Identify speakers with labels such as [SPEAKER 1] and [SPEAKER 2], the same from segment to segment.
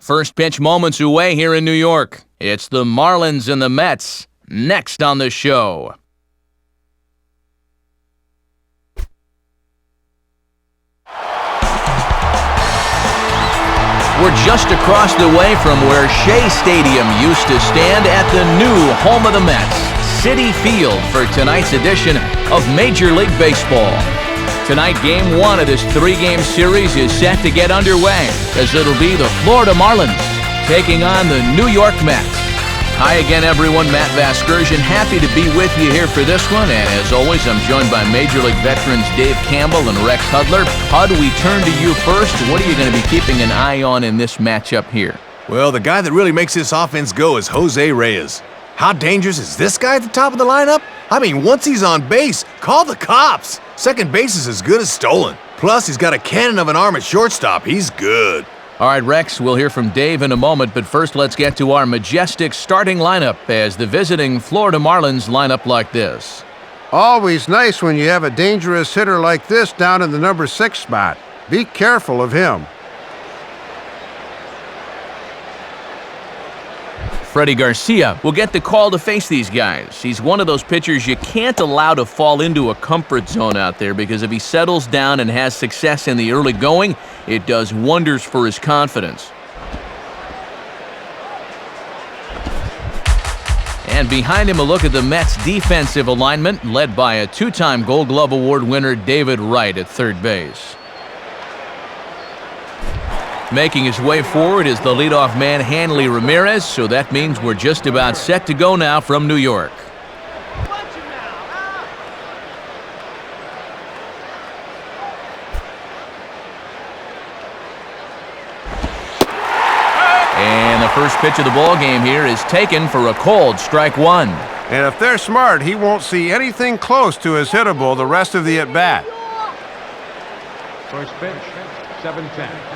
[SPEAKER 1] First pitch moments away here in New York. It's the Marlins and the Mets next on the show. We're just across the way from where Shea Stadium used to stand at the new home of the Mets, Citi Field, for tonight's edition of Major League Baseball. Tonight, Game 1 of this 3-game series is set to get underway, as it'll be the Florida Marlins taking on the New York Mets. Hi again, everyone. Matt Vasgersian, happy to be with you here for this one. And as always, I'm joined by Major League veterans Dave Campbell and Rex Hudler. Hud, we turn to you first. What are you going to be keeping an eye on in this matchup here?
[SPEAKER 2] Well, the guy that really makes this offense go is Jose Reyes. How dangerous is this guy at the top of the lineup? I mean, once he's on base, call the cops. Second base is as good as stolen. Plus, he's got a cannon of an arm at shortstop. He's good.
[SPEAKER 1] All right, Rex, we'll hear from Dave in a moment, but first let's get to our majestic starting lineup as the visiting Florida Marlins line up like this.
[SPEAKER 3] Always nice when you have a dangerous hitter like this down in the number 6 spot. Be careful of him.
[SPEAKER 1] Freddie Garcia will get the call to face these guys. He's one of those pitchers you can't allow to fall into a comfort zone out there, because if he settles down and has success in the early going, it does wonders for his confidence. And behind him, a look at the Mets' defensive alignment, led by a 2-time Gold Glove Award winner David Wright at third base. Making his way forward is the leadoff man, Hanley Ramirez, so that means we're just about set to go now from New York. And the first pitch of the ball game here is taken for a cold strike one.
[SPEAKER 3] And if they're smart, he won't see anything close to his hittable the rest of the at-bat.
[SPEAKER 4] First pitch, 7-10.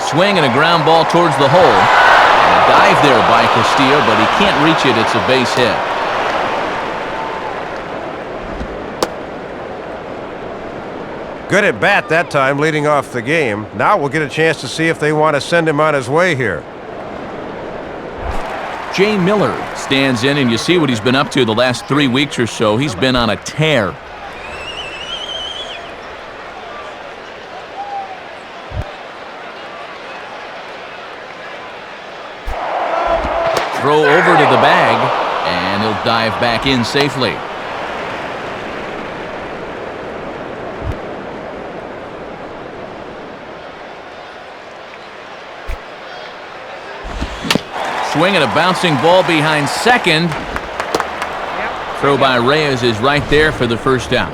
[SPEAKER 1] Swing and a ground ball towards the hole. And a dive there by Castillo, but he can't reach it. It's a base hit.
[SPEAKER 3] Good at bat that time, leading off the game. Now we'll get a chance to see if they want to send him on his way here.
[SPEAKER 1] Jay Miller stands in, and you see what he's been up to the last 3 weeks or so. He's been on a tear. Throw over to the bag, and he'll dive back in safely. Swing and a bouncing ball behind second. Throw by Reyes is right there for the first down.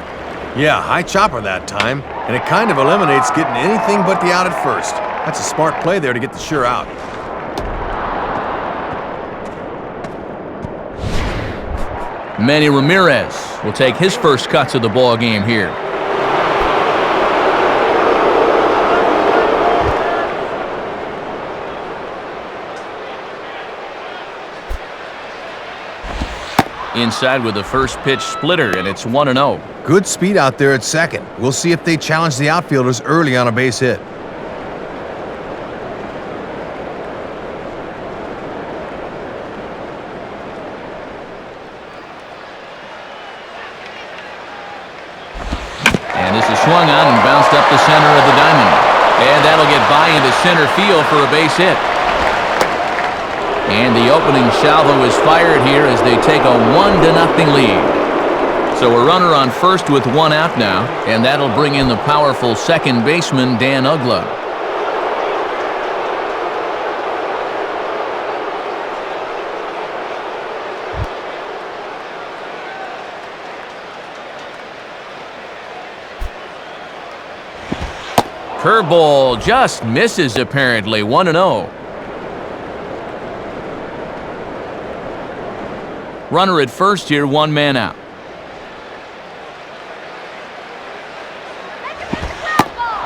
[SPEAKER 2] Yeah, high chopper that time, and it kind of eliminates getting anything but the out at first. That's a smart play there to get the sure out.
[SPEAKER 1] Manny Ramirez will take his first cuts of the ball game here. Inside with the first pitch splitter, and it's 1-0.
[SPEAKER 2] Good speed out there at second. We'll see if they challenge the outfielders early on a base hit.
[SPEAKER 1] Swung on and bounced up the center of the diamond. And that'll get by into center field for a base hit. And the opening salvo is fired here as they take a 1-0 lead. So a runner on first with 1 out now, and that'll bring in the powerful second baseman, Dan Uggla. Curveball just misses, apparently. 1-0. Runner at first here, 1 man out.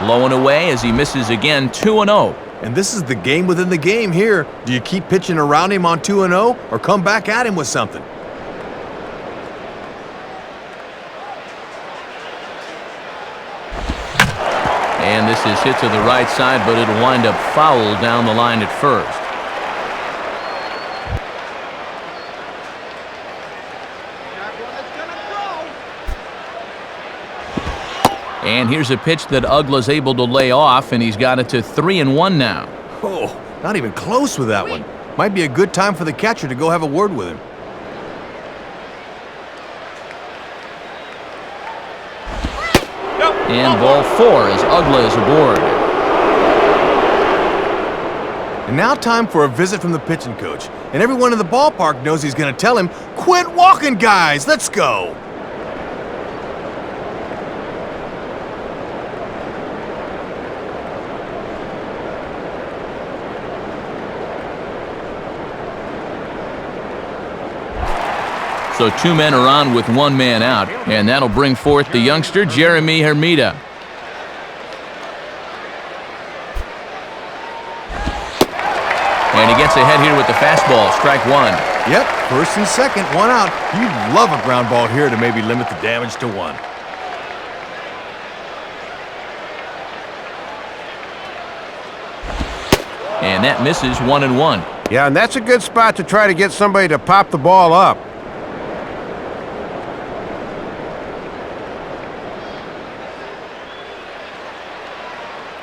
[SPEAKER 1] Low and away as he misses again, 2-0.
[SPEAKER 2] And this is the game within the game here. Do you keep pitching around him on 2-0 or come back at him with something?
[SPEAKER 1] And this is hit to the right side, but it'll wind up foul down the line at first. And here's a pitch that Uggla's able to lay off, and he's got it to 3-1 now.
[SPEAKER 2] Oh, not even close with that one. Might be a good time for the catcher to go have a word with him.
[SPEAKER 1] And ball 4 as Uggla is aboard.
[SPEAKER 2] And now time for a visit from the pitching coach. And everyone in the ballpark knows he's going to tell him, "Quit walking, guys, let's go."
[SPEAKER 1] So 2 men are on with 1 man out, and that'll bring forth the youngster, Jeremy Hermida. And he gets ahead here with the fastball, strike 1.
[SPEAKER 2] Yep, first and second, 1 out. You'd love a ground ball here to maybe limit the damage to 1.
[SPEAKER 1] And that misses, 1-1.
[SPEAKER 3] Yeah, and that's a good spot to try to get somebody to pop the ball up.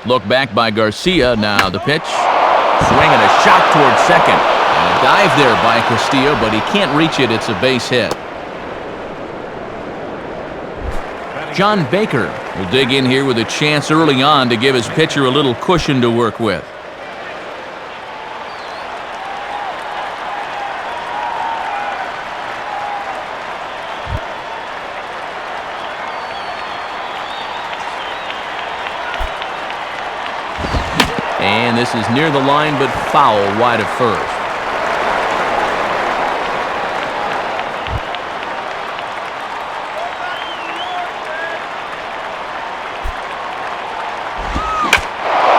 [SPEAKER 1] Look back by Garcia. Now the pitch. Swing and a shot towards second. And a dive there by Castillo, but he can't reach it. It's a base hit. John Baker will dig in here with a chance early on to give his pitcher a little cushion to work with. And this is near the line, but foul wide of first.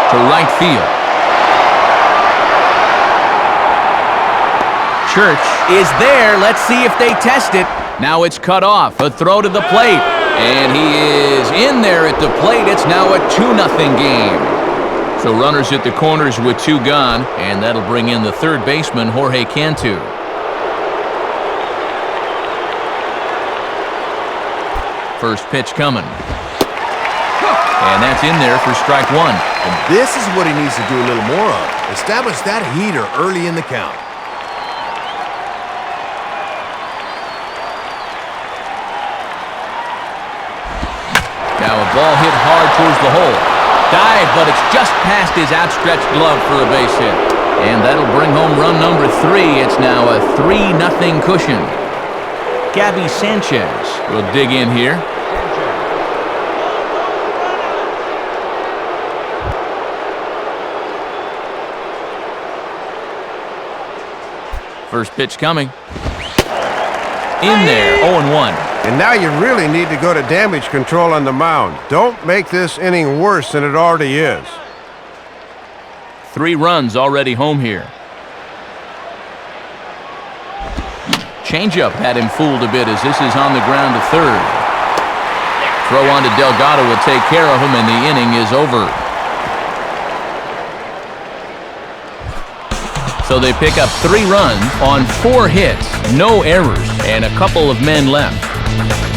[SPEAKER 1] To right field. Church is there. Let's see if they test it. Now it's cut off. A throw to the plate. And he is in there at the plate. It's now a 2-0 game. So runners at the corners with 2 gone, and that'll bring in the third baseman, Jorge Cantu. First pitch coming. And that's in there for strike 1.
[SPEAKER 2] And this is what he needs to do a little more of. Establish that heater early in the count.
[SPEAKER 1] Now a ball hit hard towards the hole. Dive, but it's just past his outstretched glove for a base hit. And that'll bring home run number 3. It's now a 3-0 cushion. Gabby Sanchez will dig in here. First pitch coming. In there, 0-1.
[SPEAKER 3] And now you really need to go to damage control on the mound. Don't make this inning worse than it already is.
[SPEAKER 1] 3 runs already home here. Changeup had him fooled a bit as this is on the ground to third. Throw on to Delgado will take care of him, and the inning is over. So they pick up 3 runs on 4 hits, no errors, and a couple of men left.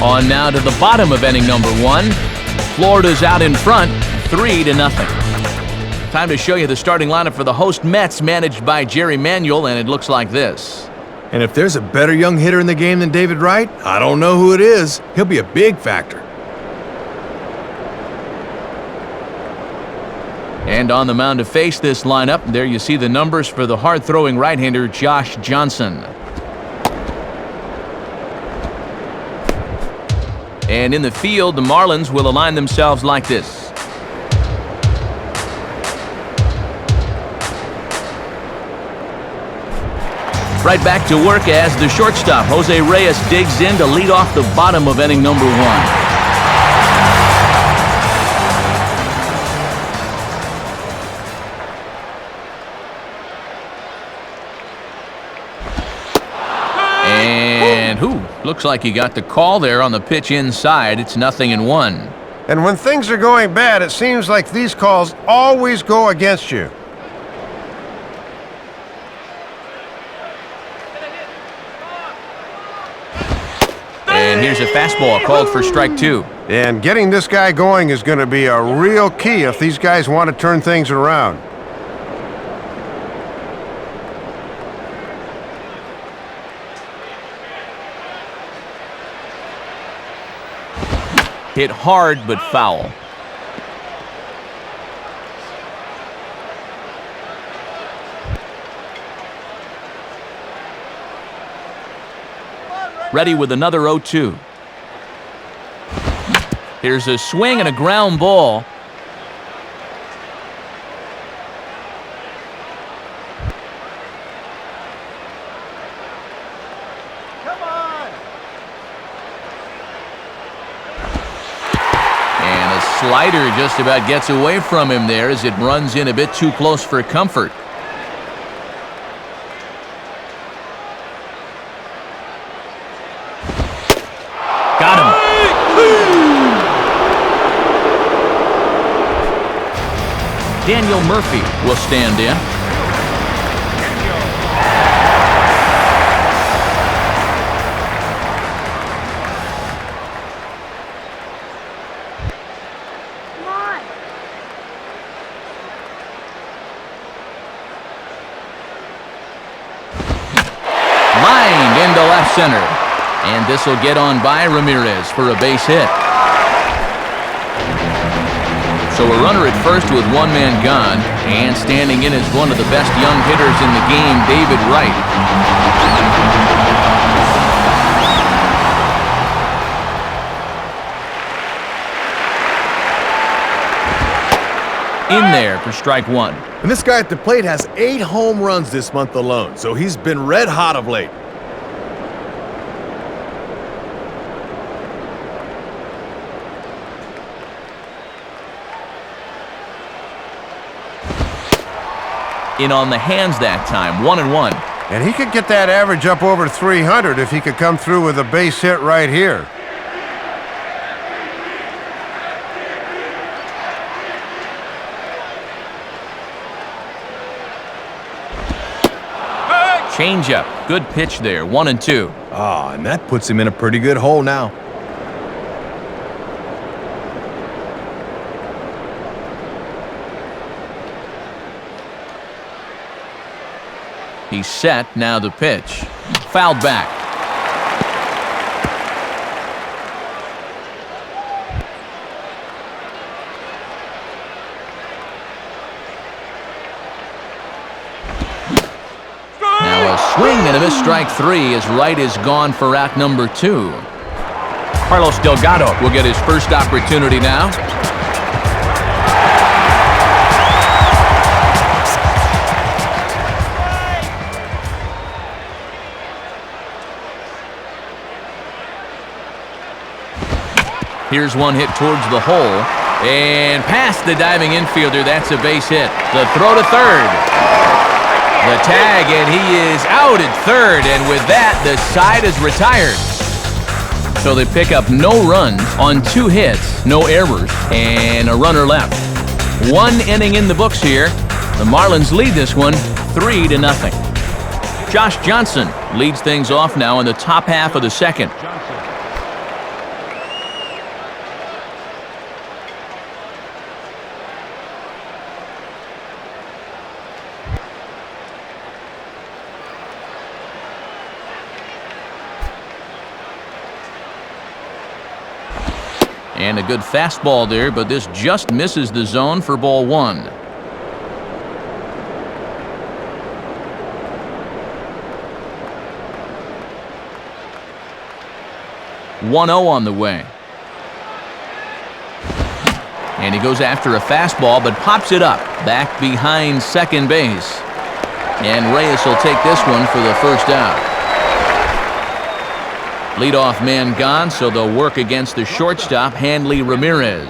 [SPEAKER 1] On now to the bottom of inning number 1. Florida's out in front, 3-0. Time to show you the starting lineup for the host Mets, managed by Jerry Manuel, and it looks like this.
[SPEAKER 2] And if there's a better young hitter in the game than David Wright, I don't know who it is. He'll be a big factor.
[SPEAKER 1] And on the mound to face this lineup, there you see the numbers for the hard-throwing right-hander Josh Johnson. And in the field, the Marlins will align themselves like this. Right back to work as the shortstop, Jose Reyes, digs in to lead off the bottom of inning number 1. And looks like he got the call there on the pitch inside. It's 0-1.
[SPEAKER 3] And when things are going bad, it seems like these calls always go against you.
[SPEAKER 1] And here's a fastball called for strike 2.
[SPEAKER 3] And getting this guy going is going to be a real key if these guys want to turn things around.
[SPEAKER 1] Hit hard but foul. Ready with another 0-2. Here's a swing and a ground ball.
[SPEAKER 2] Come on!
[SPEAKER 1] And a slider just about gets away from him there as it runs in a bit too close for comfort. Got him. Daniel Murphy will stand in. Lined into left center. And this will get on by Ramirez for a base hit. So a runner at first with one man gone, and standing in is one of the best young hitters in the game, David Wright. In there for strike 1.
[SPEAKER 2] And this guy at the plate has 8 home runs this month alone, so he's been red hot of late.
[SPEAKER 1] In on the hands that time, 1-1.
[SPEAKER 3] And he could get that average up over 300 if he could come through with a base hit right here.
[SPEAKER 1] Changeup, good pitch there, 1-2.
[SPEAKER 2] Ah, and that puts him in a pretty good hole now.
[SPEAKER 1] He's set, now the pitch. Fouled back. Now a swing and a miss, strike 3 as Wright is gone for out number 2. Carlos Delgado will get his first opportunity now. Here's one hit towards the hole, and past the diving infielder. That's a base hit. The throw to third. The tag, and he is out at third, and with that, the side is retired. So they pick up no runs on 2 hits, no errors, and a runner left. 1 inning in the books here. The Marlins lead this one 3-0. Josh Johnson leads things off now in the top half of the second. And a good fastball there, but this just misses the zone for ball 1. .1-0 on the way. And he goes after a fastball, but pops it up back behind second base. And Reyes will take this one for the first out. Leadoff man gone, so they'll work against the shortstop, Hanley Ramirez.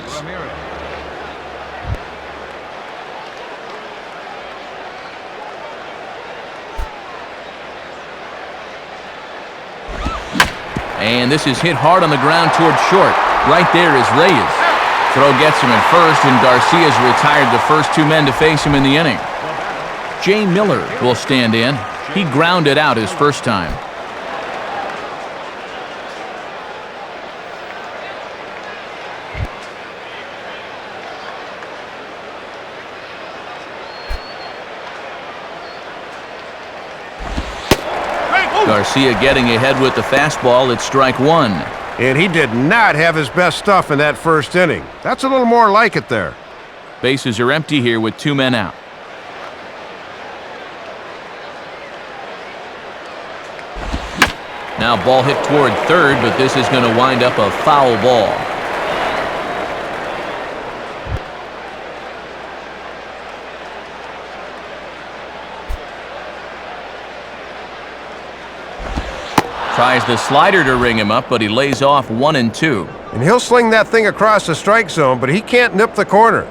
[SPEAKER 1] And this is hit hard on the ground toward short. Right there is Reyes. Throw gets him at first, and Garcia's retired the first two men to face him in the inning. Jay Miller will stand in. He grounded out his first time. Garcia getting ahead with the fastball. It's strike one.
[SPEAKER 3] And he did not have his best stuff in that first inning. That's a little more like it there.
[SPEAKER 1] Bases are empty here with two men out. Now ball hit toward third, but this is going to wind up a foul ball. Tries the slider to ring him up, but he lays off 1-2.
[SPEAKER 3] And he'll sling that thing across the strike zone, but he can't nip the corner.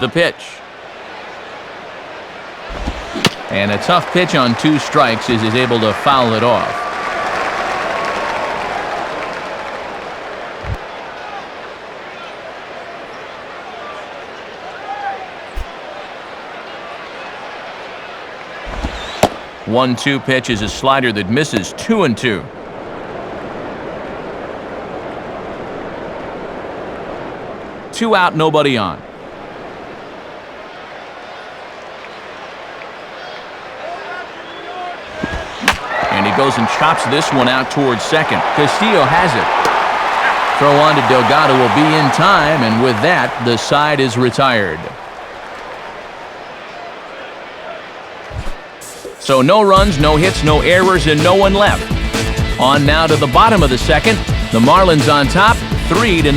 [SPEAKER 1] The pitch. And a tough pitch on 2 strikes as he's able to foul it off. One-two pitch is a slider that misses 2-2. Two out, nobody on. And he goes and chops this one out towards second. Castillo has it. Throw on to Delgado will be in time, and with that, the side is retired. So no runs, no hits, no errors, and no one left. On now to the bottom of the second. The Marlins on top, 3-0.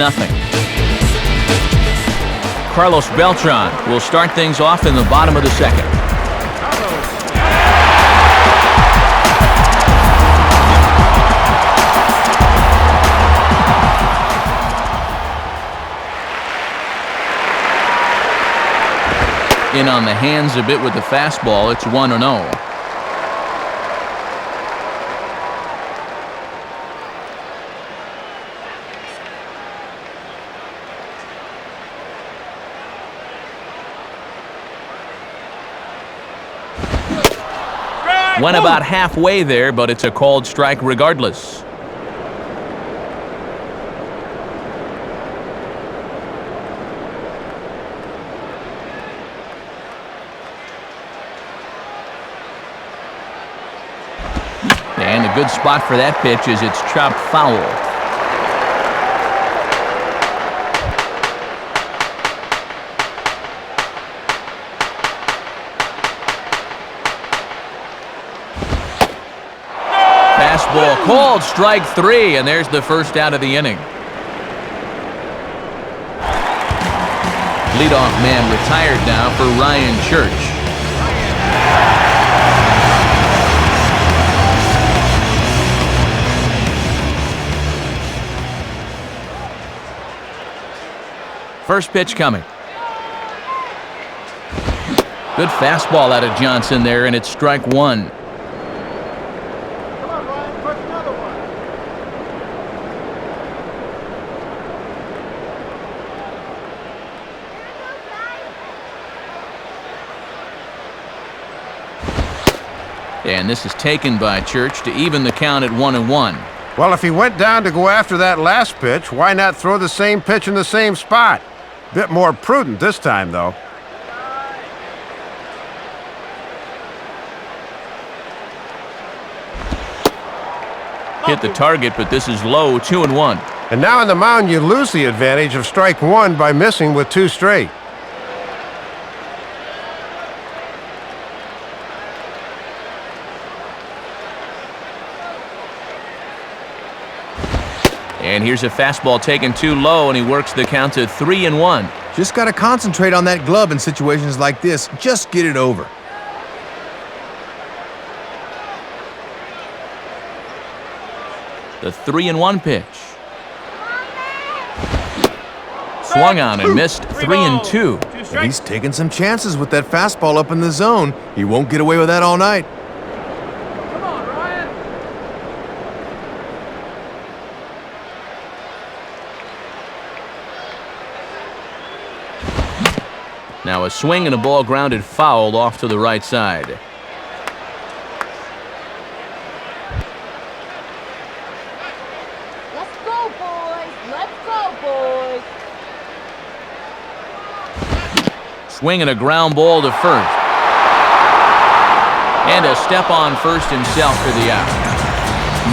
[SPEAKER 1] Carlos Beltran will start things off in the bottom of the second. In on the hands a bit with the fastball. It's 1-0. Went about halfway there, but it's a called strike regardless. And a good spot for that pitch is it's chopped foul. Fastball called, strike 3, and there's the first out of the inning. Leadoff man retired now for Ryan Church. First pitch coming. Good fastball out of Johnson there, and it's strike 1. And this is taken by Church to even the count at 1-1.
[SPEAKER 3] Well, if he went down to go after that last pitch, why not throw the same pitch in the same spot? Bit more prudent this time, though.
[SPEAKER 1] Hit the target, but this is low, 2-1.
[SPEAKER 3] And now on the mound, you lose the advantage of strike 1 by missing with 2 straight.
[SPEAKER 1] And here's a fastball taken too low, and he works the count to 3-1.
[SPEAKER 2] Just got to concentrate on that glove in situations like this. Just get it over.
[SPEAKER 1] The 3-1 pitch. Swung on and missed, 3-2.
[SPEAKER 2] He's taking some chances with that fastball up in the zone. He won't get away with that all night.
[SPEAKER 1] Now a swing and a ball grounded foul off to the right side.
[SPEAKER 5] Let's go, boys! Let's go, boys!
[SPEAKER 1] Swing and a ground ball to first. And a step on first himself for the out.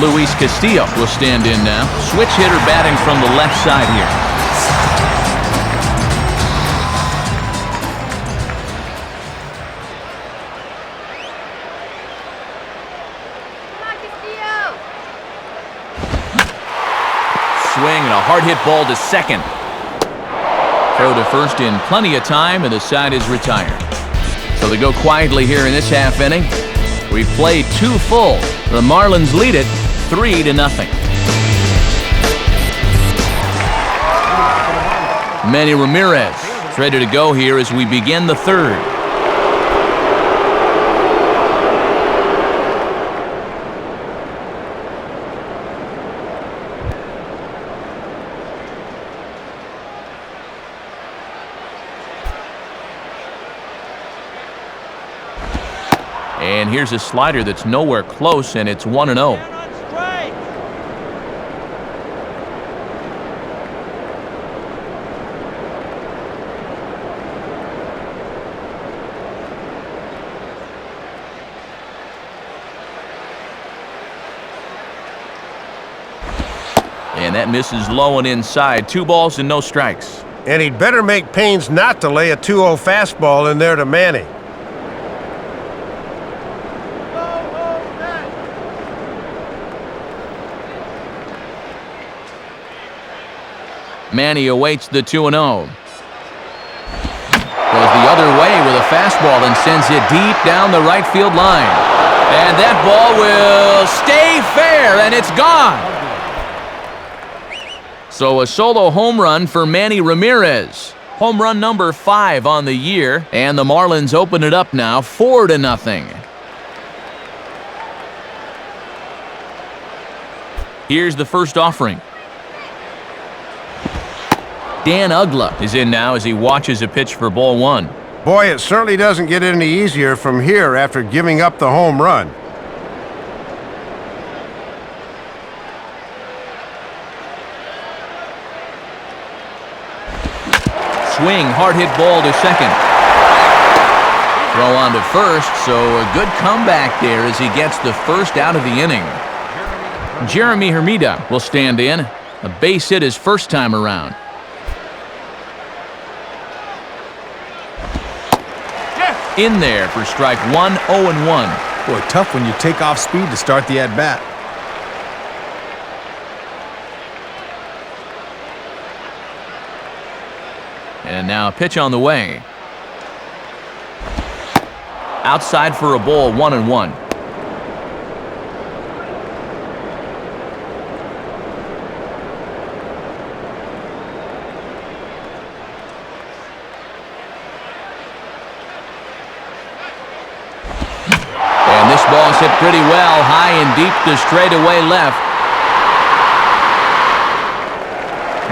[SPEAKER 1] Luis Castillo will stand in now. Switch hitter batting from the left side here. Swing and a hard hit ball to second. Throw to first in plenty of time, and the side is retired. So they go quietly here in this half inning. We've played 2 full. The Marlins lead it 3-0. Manny Ramirez is ready to go here as we begin the third. And here's a slider that's nowhere close, and it's 1-0. And that misses low and inside. 2 balls and no strikes.
[SPEAKER 3] And he'd better make pains not to lay a 2-0 fastball in there to Manny.
[SPEAKER 1] Manny awaits the 2-0. Goes the other way with a fastball and sends it deep down the right field line. And that ball will stay fair, and it's gone. So a solo home run for Manny Ramirez. Home run number 5 on the year, and the Marlins open it up now 4-0. Here's the first offering. Dan Uggla is in now as he watches a pitch for ball 1.
[SPEAKER 3] Boy, it certainly doesn't get any easier from here after giving up the home run.
[SPEAKER 1] Swing, hard hit ball to second. Throw on to first, so a good comeback there as he gets the first out of the inning. Jeremy Hermida will stand in. A base hit his first time around. In there for strike 1, 0-1.
[SPEAKER 2] Boy, tough when you take off speed to start the at-bat.
[SPEAKER 1] And now a pitch on the way. Outside for a ball, 1-1. And this ball's hit pretty well, high and deep to straightaway left.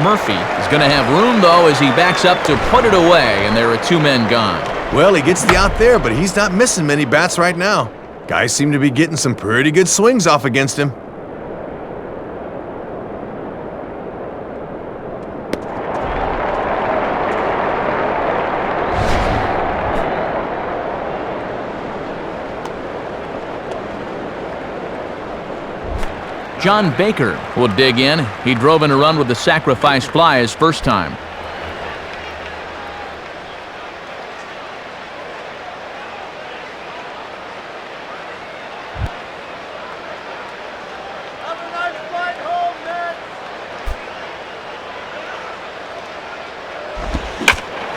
[SPEAKER 1] Murphy is going to have room, though, as he backs up to put it away, and there are 2 men gone.
[SPEAKER 2] Well, he gets the out there, but he's not missing many bats right now. Guys seem to be getting some pretty good swings off against him.
[SPEAKER 1] John Baker will dig in. He drove in a run with the sacrifice fly his first time.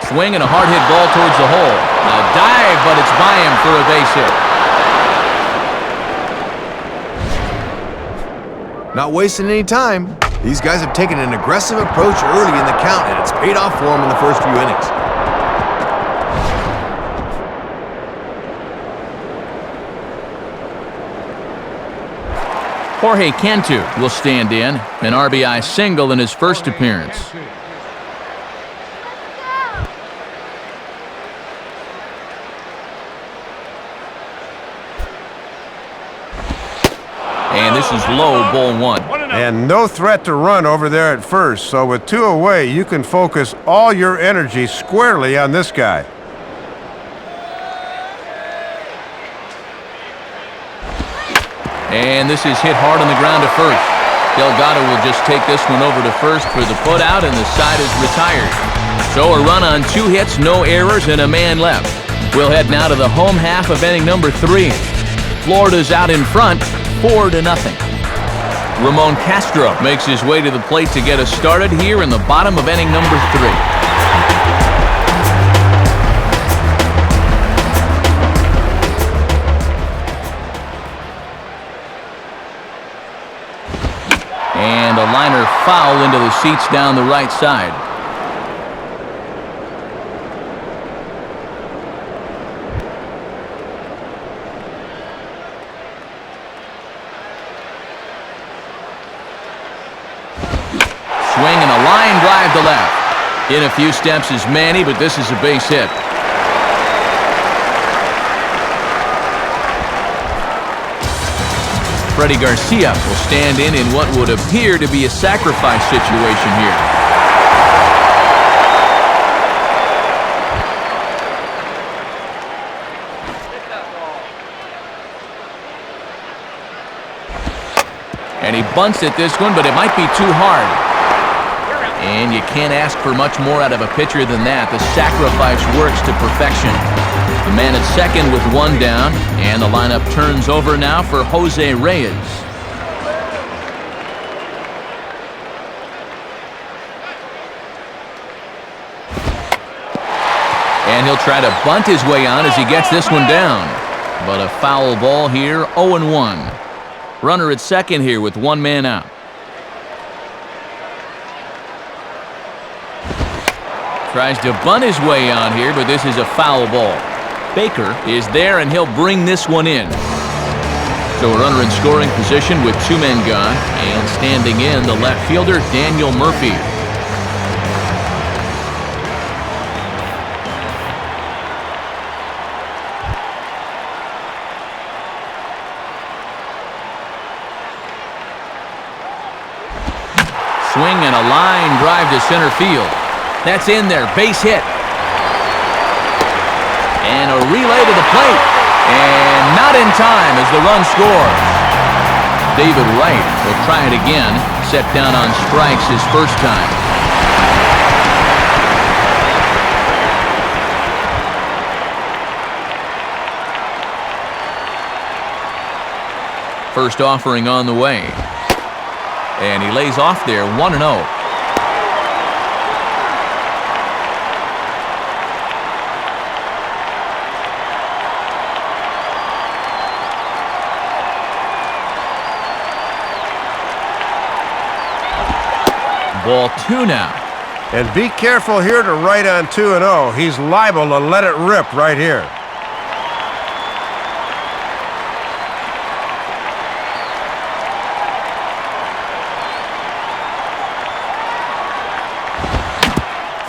[SPEAKER 1] Swing and a hard hit ball towards the hole. A dive, but it's by him for a base hit.
[SPEAKER 2] Not wasting any time. These guys have taken an aggressive approach early in the count, and it's paid off for them in the first few innings.
[SPEAKER 1] Jorge Cantu will stand in. An RBI single in his first appearance. is low, ball one.
[SPEAKER 3] And no threat to run over there at first, so with 2 away, you can focus all your energy squarely on this guy.
[SPEAKER 1] And this is hit hard on the ground to first. Delgado will just take this one over to first for the putout, and the side is retired. So a run on 2 hits, no errors, and a man left. We'll head now to the home half of inning number 3. Florida's out in front, 4-0. Ramon Castro makes his way to the plate to get us started here in the bottom of inning number 3. And a liner foul into the seats down the right side. Swing and a line drive to left. In a few steps is Manny, but this is a base hit. Freddie Garcia will stand in what would appear to be a sacrifice situation here. And he bunts at this one, but it might be too hard. And you can't ask for much more out of a pitcher than that. The sacrifice works to perfection. The man at second with 1 down, and the lineup turns over now for Jose Reyes. And he'll try to bunt his way on as he gets this one down. But a foul ball here, 0-1. Runner at second here with 1 man out. Tries to bunt his way on here, but this is a foul ball. Baker is there, and he'll bring this one in. So a runner in scoring position with 2 men gone, and standing in the left fielder, Daniel Murphy. Swing and a line drive to center field. That's in there, base hit. And a relay to the plate. And not in time as the run scores. David Wright will try it again. Set down on strikes his first time. First offering on the way. And he lays off there, 1-0. Ball 2 now.
[SPEAKER 3] And be careful here to right on 2-0. He's liable to let it rip right here.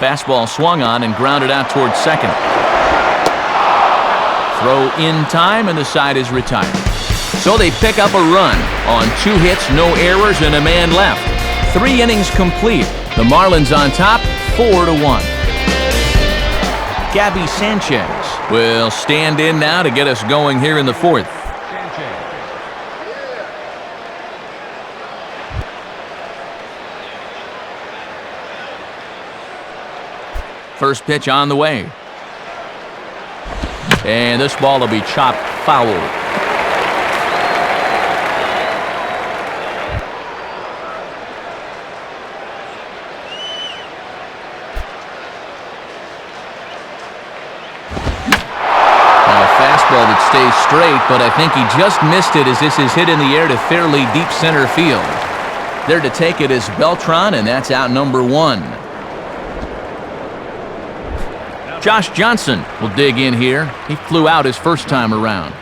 [SPEAKER 1] Fastball swung on and grounded out towards second. Throw in time, and the side is retired. So they pick up a run on 2 hits, no errors, and a man left. 3 innings complete. The Marlins on top, 4-1. Gabby Sanchez will stand in now to get us going here in the 4th. First pitch on the way. And this ball will be chopped foul. Fastball that stays straight, but I think he just missed it as this is hit in the air to fairly deep center field. There to take it is Beltran, and that's out number 1. Josh Johnson will dig in here. He flew out his first time around.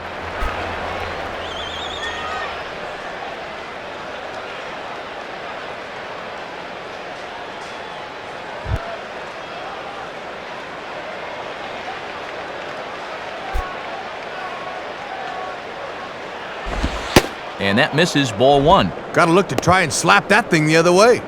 [SPEAKER 1] And that misses, ball 1.
[SPEAKER 2] Gotta look to try and slap that thing the other way.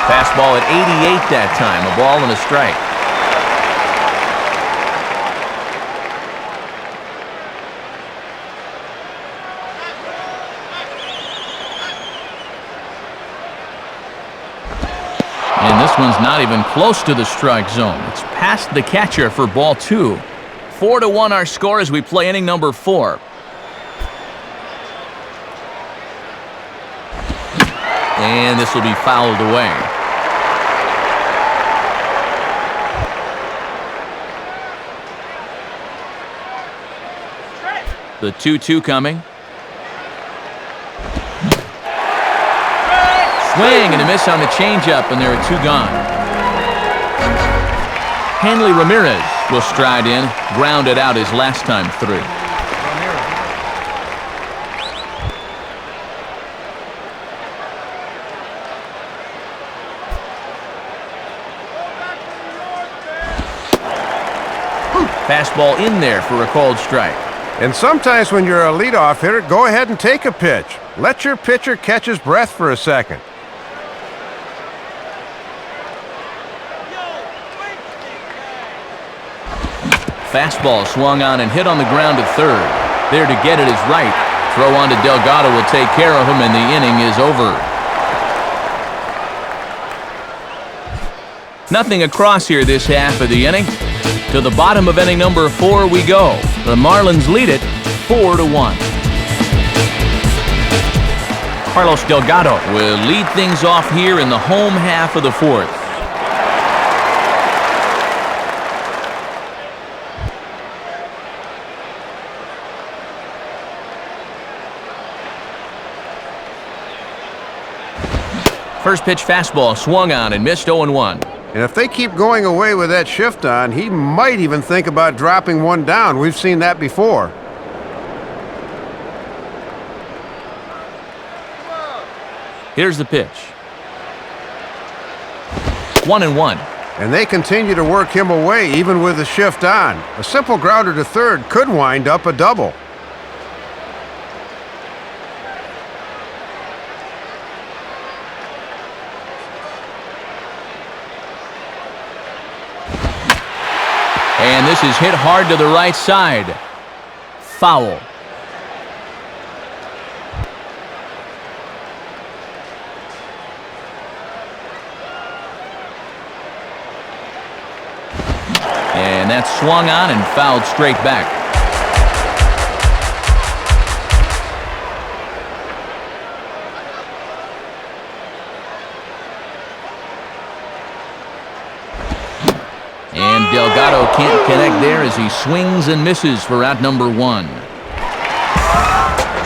[SPEAKER 1] Fastball at 88 that time, a ball and a strike. And this one's not even close to the strike zone. It's past the catcher for ball 2. 4-1 our score as we play inning number 4. And this will be fouled away. The 2-2 coming. Swing and a miss on the changeup, and there are 2 gone. Hanley Ramirez will stride in, grounded out his last time through. Fastball in there for a called strike.
[SPEAKER 3] And sometimes when you're a leadoff hitter, go ahead and take a pitch. Let your pitcher catch his breath for a second.
[SPEAKER 1] Fastball swung on and hit on the ground to third. There to get it is right. Throw on to Delgado will take care of him, and the inning is over. Nothing across here this half of the inning. To the bottom of inning number 4 we go. The Marlins lead it 4-1. Carlos Delgado will lead things off here in the home half of the 4th. First pitch fastball swung on and missed 0-1.
[SPEAKER 3] And if they keep going away with that shift on, he might even think about dropping one down. We've seen that before.
[SPEAKER 1] Here's the pitch. 1-1.
[SPEAKER 3] And they continue to work him away even with the shift on. A simple grounder to third could wind up a double.
[SPEAKER 1] And this is hit hard to the right side. Foul. And that's swung on and fouled straight back. And Delgado can't connect there as he swings and misses for out number 1.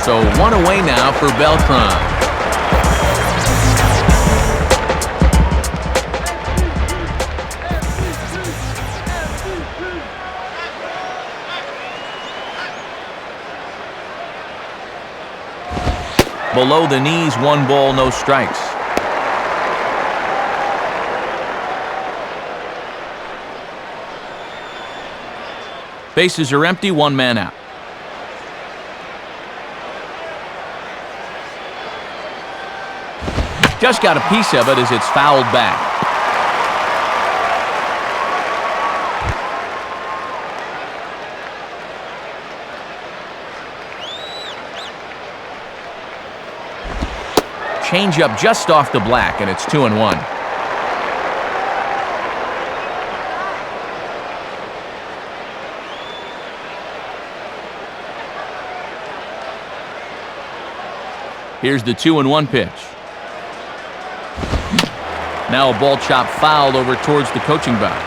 [SPEAKER 1] So 1 away now for Beltran. Below the knees, 1 ball, no strikes. Bases are empty, 1 man out. Just got a piece of it as it's fouled back. Changeup just off the black, and it's 2-1. Here's the 2-1 pitch. Now a ball chop fouled over towards the coaching box.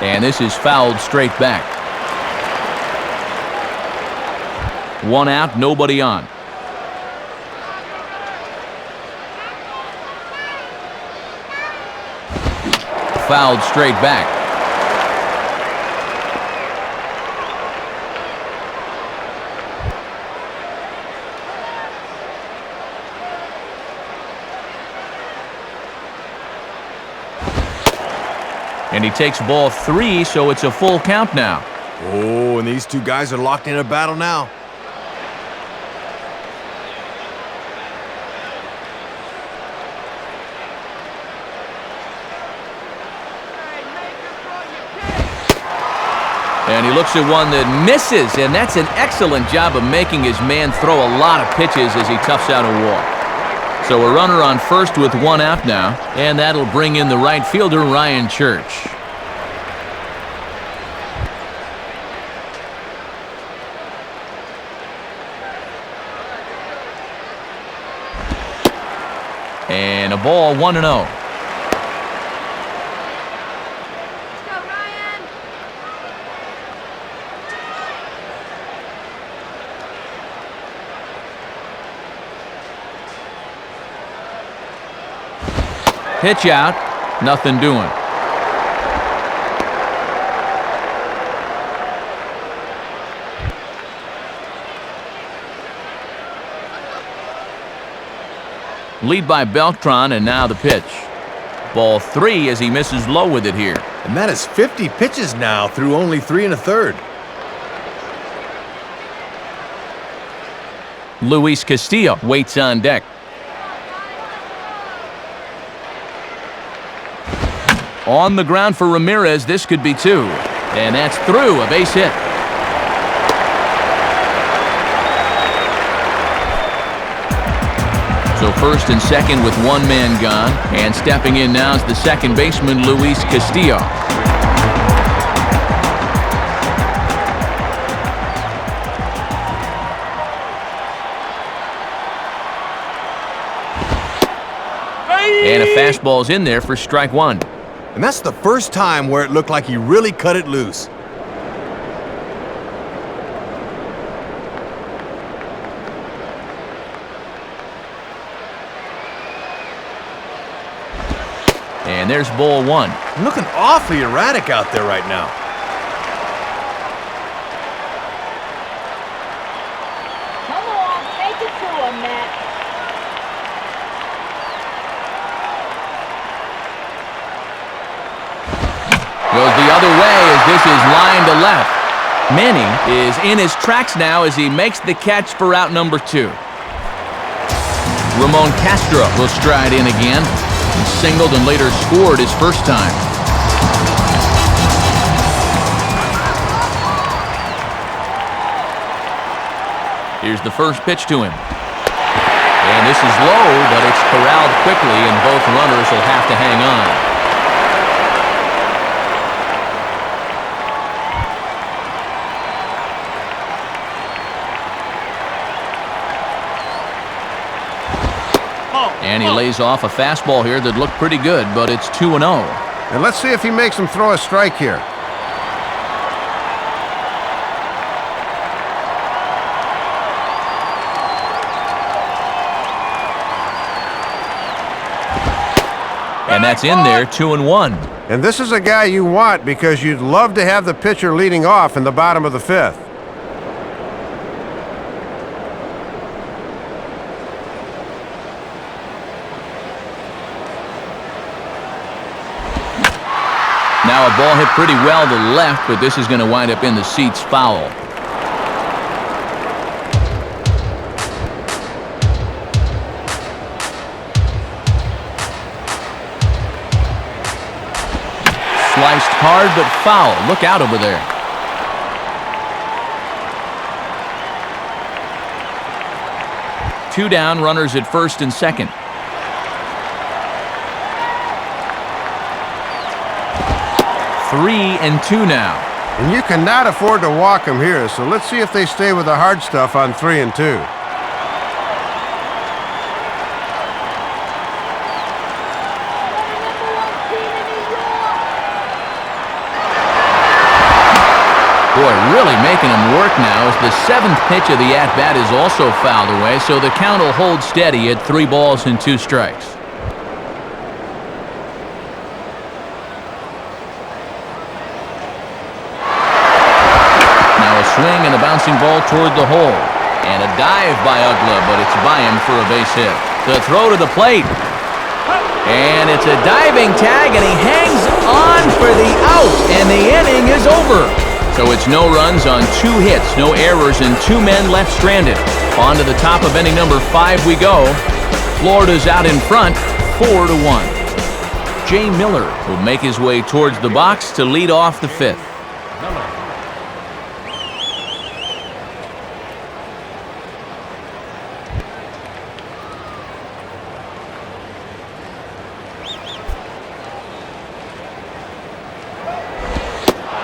[SPEAKER 1] And this is fouled straight back. 1 out, nobody on. fouled straight back. And he takes ball 3, so it's a full count now.
[SPEAKER 2] Oh, and these two guys are locked in a battle now.
[SPEAKER 1] And he looks at one that misses, and that's an excellent job of making his man throw a lot of pitches as he toughs out a walk. So a runner on first with 1 out now, and that'll bring in the right fielder, Ryan Church. And a ball, 1-0. Pitch out, nothing doing. Lead by Beltran, and now the pitch. Ball 3 as he misses low with it here.
[SPEAKER 2] And that is 50 pitches now through only 3 1/3.
[SPEAKER 1] Luis Castillo waits on deck. On the ground for Ramirez, this could be 2. And that's through, a base hit. So first and second with 1 man gone. And stepping in now is the second baseman, Luis Castillo. And a fastball's in there for strike 1.
[SPEAKER 2] And that's the first time where it looked like he really cut it loose.
[SPEAKER 1] And there's ball 1.
[SPEAKER 2] Looking awfully erratic out there right now.
[SPEAKER 5] Come on, take it to him, Matt.
[SPEAKER 1] Goes the other way as this is lined to left. Manny is in his tracks now as he makes the catch for out number 2. Ramon Castro will stride in again. He singled and later scored his first time. Here's the first pitch to him. And this is low, but it's corralled quickly, and both runners will have to hang on. And he lays off a fastball here that looked pretty good, but it's 2-0.
[SPEAKER 3] And let's see if he makes him throw a strike here.
[SPEAKER 1] And that's in there, 2-1.
[SPEAKER 3] And this is a guy you want because you'd love to have the pitcher leading off in the bottom of the 5th.
[SPEAKER 1] Now a ball hit pretty well to left, but this is going to wind up in the seats foul. Sliced hard, but foul. Look out over there. Two down, runners at first and second. Three and two now.
[SPEAKER 3] And you cannot afford to walk him here, so let's see if they stay with the hard stuff on 3 and 2.
[SPEAKER 1] Boy, really making him work now as the 7th pitch of the at-bat is also fouled away, so the count will hold steady at 3 balls and 2 strikes. swing and a bouncing ball toward the hole. And a dive by Ugla, but it's by him for a base hit. The throw to the plate. And it's a diving tag, and he hangs on for the out, and the inning is over. So it's no runs on 2 hits, no errors, and 2 men left stranded. On to the top of inning number 5 we go. Florida's out in front, 4-1. Jay Miller will make his way towards the box to lead off the 5th.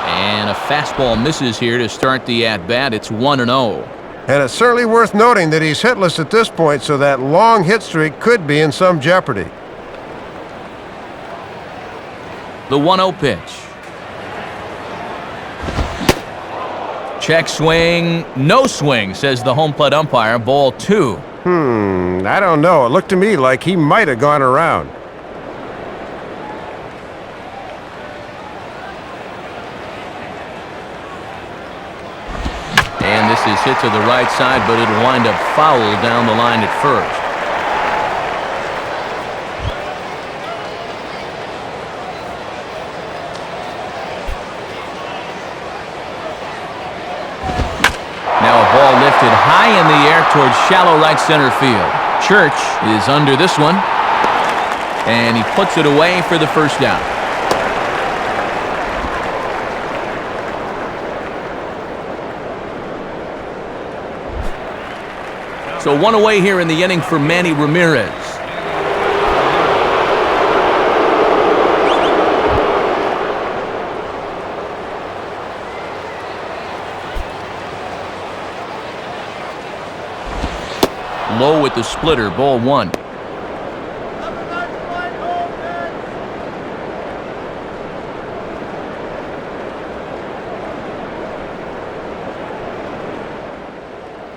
[SPEAKER 1] And a fastball misses here to start the at-bat. It's 1-0.
[SPEAKER 3] And it's certainly worth noting that he's hitless at this point, so that long hit streak could be in some jeopardy.
[SPEAKER 1] The 1-0 pitch. Check swing, no swing, says the home plate umpire. Ball 2.
[SPEAKER 3] I don't know. It looked to me like he might have gone around.
[SPEAKER 1] And this is hit to the right side, but it'll wind up foul down the line at first. Now a ball lifted high in the air towards shallow right center field. Church is under this one, and he puts it away for the first down. So 1 away here in the inning for Manny Ramirez. Low with the splitter, ball 1.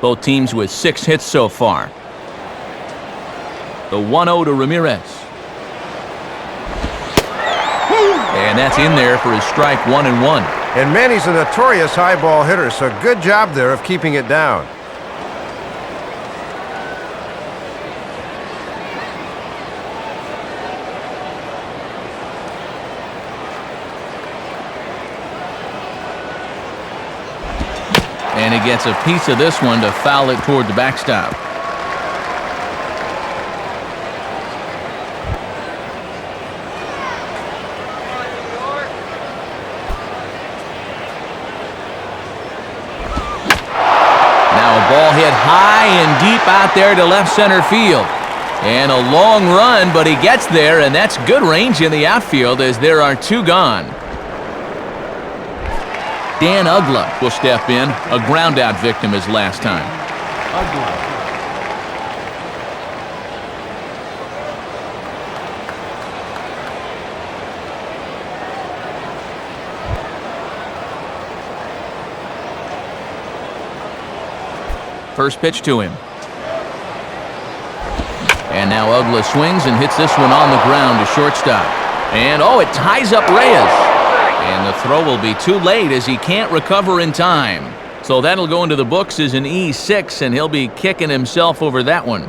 [SPEAKER 1] Both teams with 6 hits so far. The 1-0 to Ramirez. And that's in there for his strike 1-1.
[SPEAKER 3] And Manny's a notorious high ball hitter, so good job there of keeping it down.
[SPEAKER 1] And he gets a piece of this one to foul it toward the backstop. Now a ball hit high and deep out there to left center field. And a long run, but he gets there, and that's good range in the outfield as there are 2 gone. Dan Ugla will step in, a ground-out victim as last time. First pitch to him. And now Ugla swings and hits this one on the ground to shortstop. And, oh, it ties up Reyes. And the throw will be too late as he can't recover in time. So that'll go into the books as an E6, and he'll be kicking himself over that one.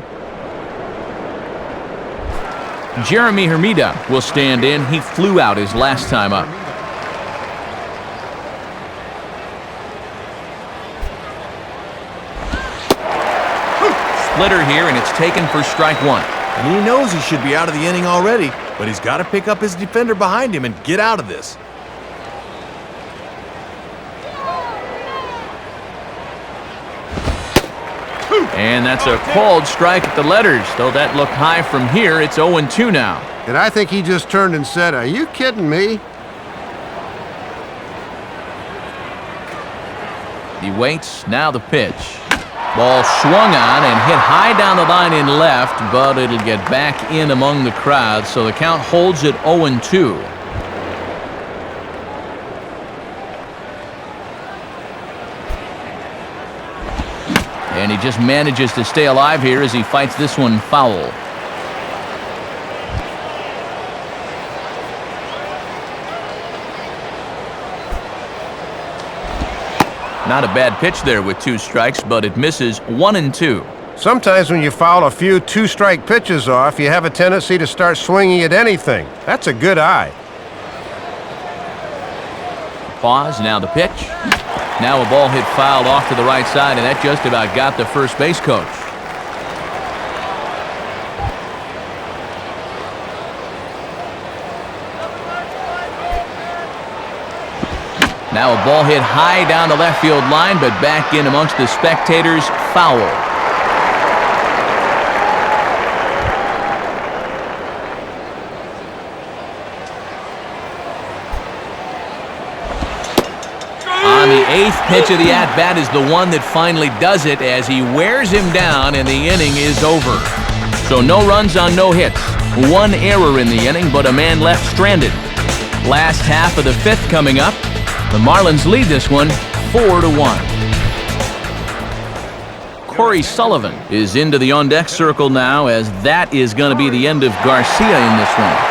[SPEAKER 1] Jeremy Hermida will stand in. He flew out his last time up. Splitter here, and it's taken for strike 1.
[SPEAKER 2] And he knows he should be out of the inning already, but he's got to pick up his defender behind him and get out of this.
[SPEAKER 1] And that's a called strike at the letters. Though that looked high from here, it's 0-2 now.
[SPEAKER 3] And I think he just turned and said, "Are you kidding me?"
[SPEAKER 1] He waits, now the pitch. Ball swung on and hit high down the line in left, but it'll get back in among the crowd, so the count holds at 0-2. And he just manages to stay alive here as he fights this one foul. Not a bad pitch there with 2 strikes, but it misses 1-2.
[SPEAKER 3] Sometimes when you foul a few 2-strike pitches off, you have a tendency to start swinging at anything. That's a good eye.
[SPEAKER 1] Pause, now the pitch. Now a ball hit fouled off to the right side, and that just about got the first base coach. Now a ball hit high down the left field line, but back in amongst the spectators, foul. On the 8th pitch of the at-bat is the one that finally does it as he wears him down and the inning is over. So no runs on no hits. 1 error in the inning, but a man left stranded. Last half of the 5th coming up. The Marlins lead this one 4-1. Corey Sullivan is into the on-deck circle now, as that is going to be the end of Garcia in this one.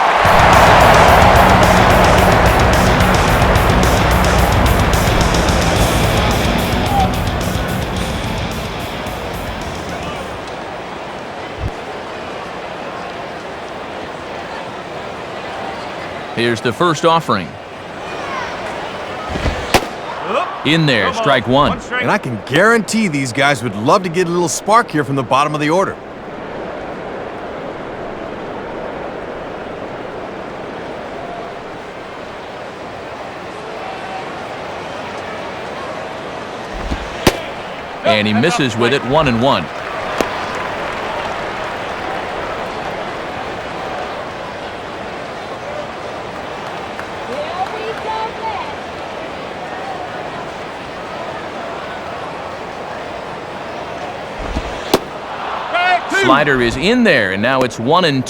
[SPEAKER 1] Here's the first offering. In there, strike 1.
[SPEAKER 2] And I can guarantee these guys would love to get a little spark here from the bottom of the order.
[SPEAKER 1] And he misses with it, 1-1. Slider is in there, and now it's 1-2.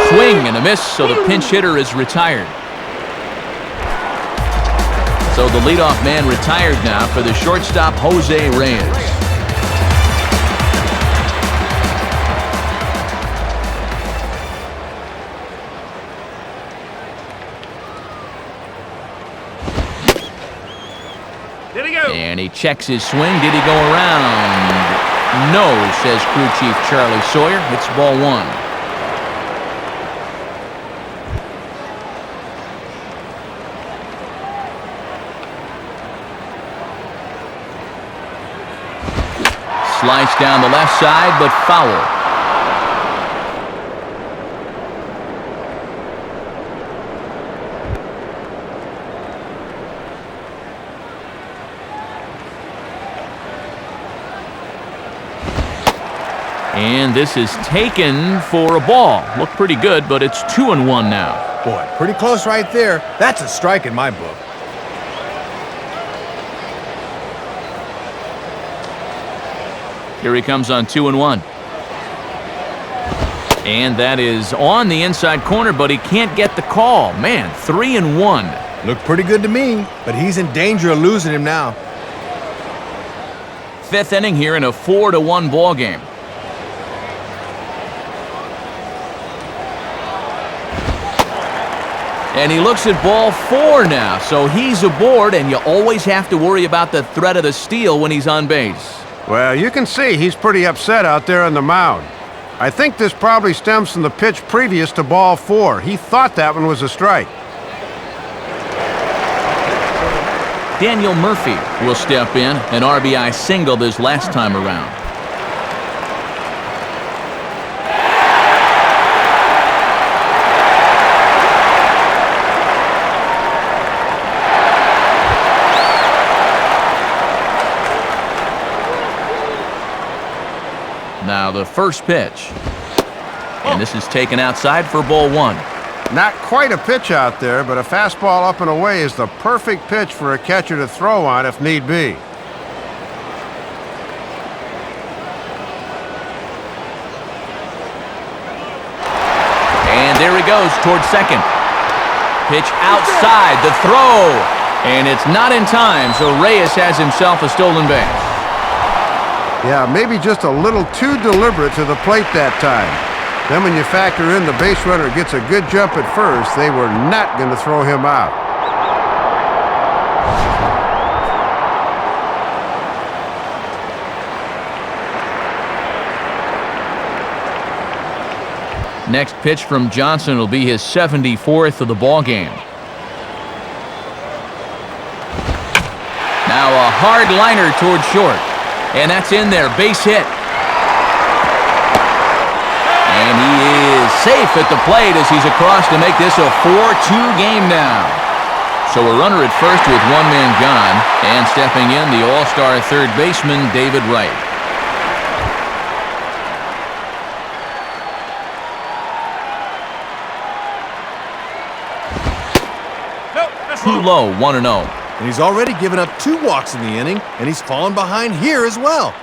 [SPEAKER 1] Swing and a miss, so the pinch hitter is retired. So the leadoff man retired now for the shortstop, Jose Reyes. And he checks his swing. Did he go around? No, says crew chief Charlie Sawyer. It's ball 1. Sliced down the left side, but foul. And this is taken for a ball. Looked pretty good, but it's 2-1 now.
[SPEAKER 2] Boy, pretty close right there. That's a strike in my book.
[SPEAKER 1] Here he comes on 2-1. And that is on the inside corner, but he can't get the call. Man, 3-1.
[SPEAKER 2] Looked pretty good to me, but he's in danger of losing him now.
[SPEAKER 1] 5th inning here in a 4-1 ball game. And he looks at ball 4 now, so he's aboard, and you always have to worry about the threat of the steal when he's on base.
[SPEAKER 3] Well, you can see he's pretty upset out there on the mound. I think this probably stems from the pitch previous to ball 4. He thought that one was a strike.
[SPEAKER 1] Daniel Murphy will step in, an RBI single this last time around. Now the first pitch. And this is taken outside for ball 1.
[SPEAKER 3] Not quite a pitch out there, but a fastball up and away is the perfect pitch for a catcher to throw on if need be.
[SPEAKER 1] And there he goes towards second. Pitch outside, the throw. And it's not in time, so Reyes has himself a stolen base.
[SPEAKER 3] Yeah, maybe just a little too deliberate to the plate that time. Then when you factor in the base runner gets a good jump at first, they were not going to throw him out.
[SPEAKER 1] Next pitch from Johnson will be his 74th of the ball game. Now a hard liner toward short. And that's in there, base hit. And he is safe at the plate as he's across to make this a 4-2 game now. So a runner at first with one man gone, and stepping in, the all-star third baseman, David Wright. Too low, 1-0.
[SPEAKER 2] And he's already given up 2 walks in the inning, and he's fallen behind here as well.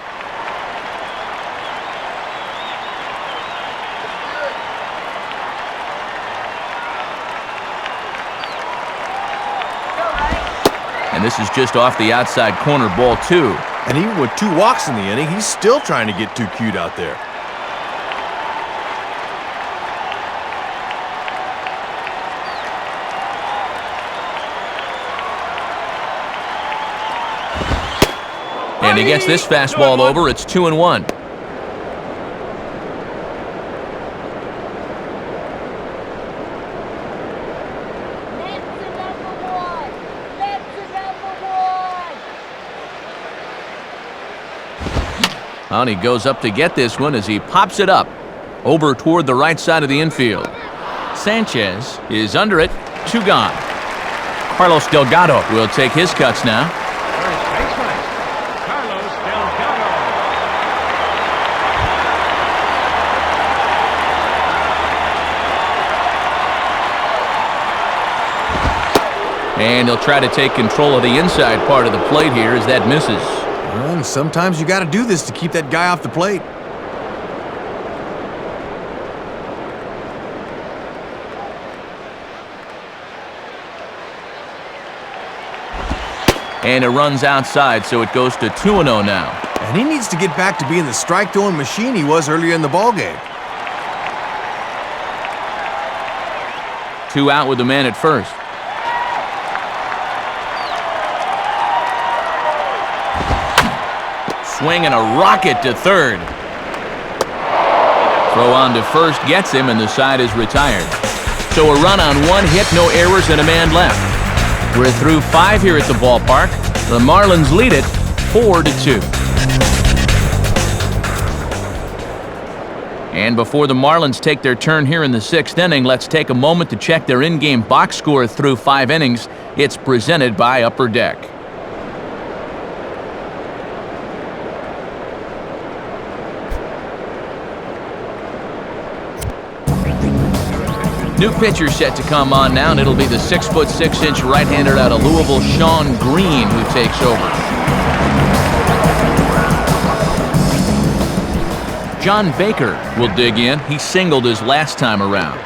[SPEAKER 1] And this is just off the outside corner, ball 2.
[SPEAKER 2] And even with 2 walks in the inning, he's still trying to get too cute out there.
[SPEAKER 1] And he gets this fastball over. It's 2-1. And he goes up to get this one as he pops it up over toward the right side of the infield. Sanchez is under it. 2 gone. Carlos Delgado will take his cuts now. And he'll try to take control of the inside part of the plate here as that misses.
[SPEAKER 2] And sometimes you got to do this to keep that guy off the plate.
[SPEAKER 1] And it runs outside, so it goes to 2-0 now.
[SPEAKER 2] And he needs to get back to being the strike-throwing machine he was earlier in the ballgame.
[SPEAKER 1] 2 out with the man at first. Swing and a rocket to third. Throw on to first gets him, and the side is retired. So a run on 1 hit, no errors, and a man left. We're through 5 here at the ballpark. The Marlins lead it 4-2. And before the Marlins take their turn here in the 6th inning, let's take a moment to check their in-game box score through 5 innings. It's presented by Upper Deck. New pitcher set to come on now, and it'll be the 6'6" right-hander out of Louisville, Sean Green, who takes over. John Baker will dig in. He singled his last time around.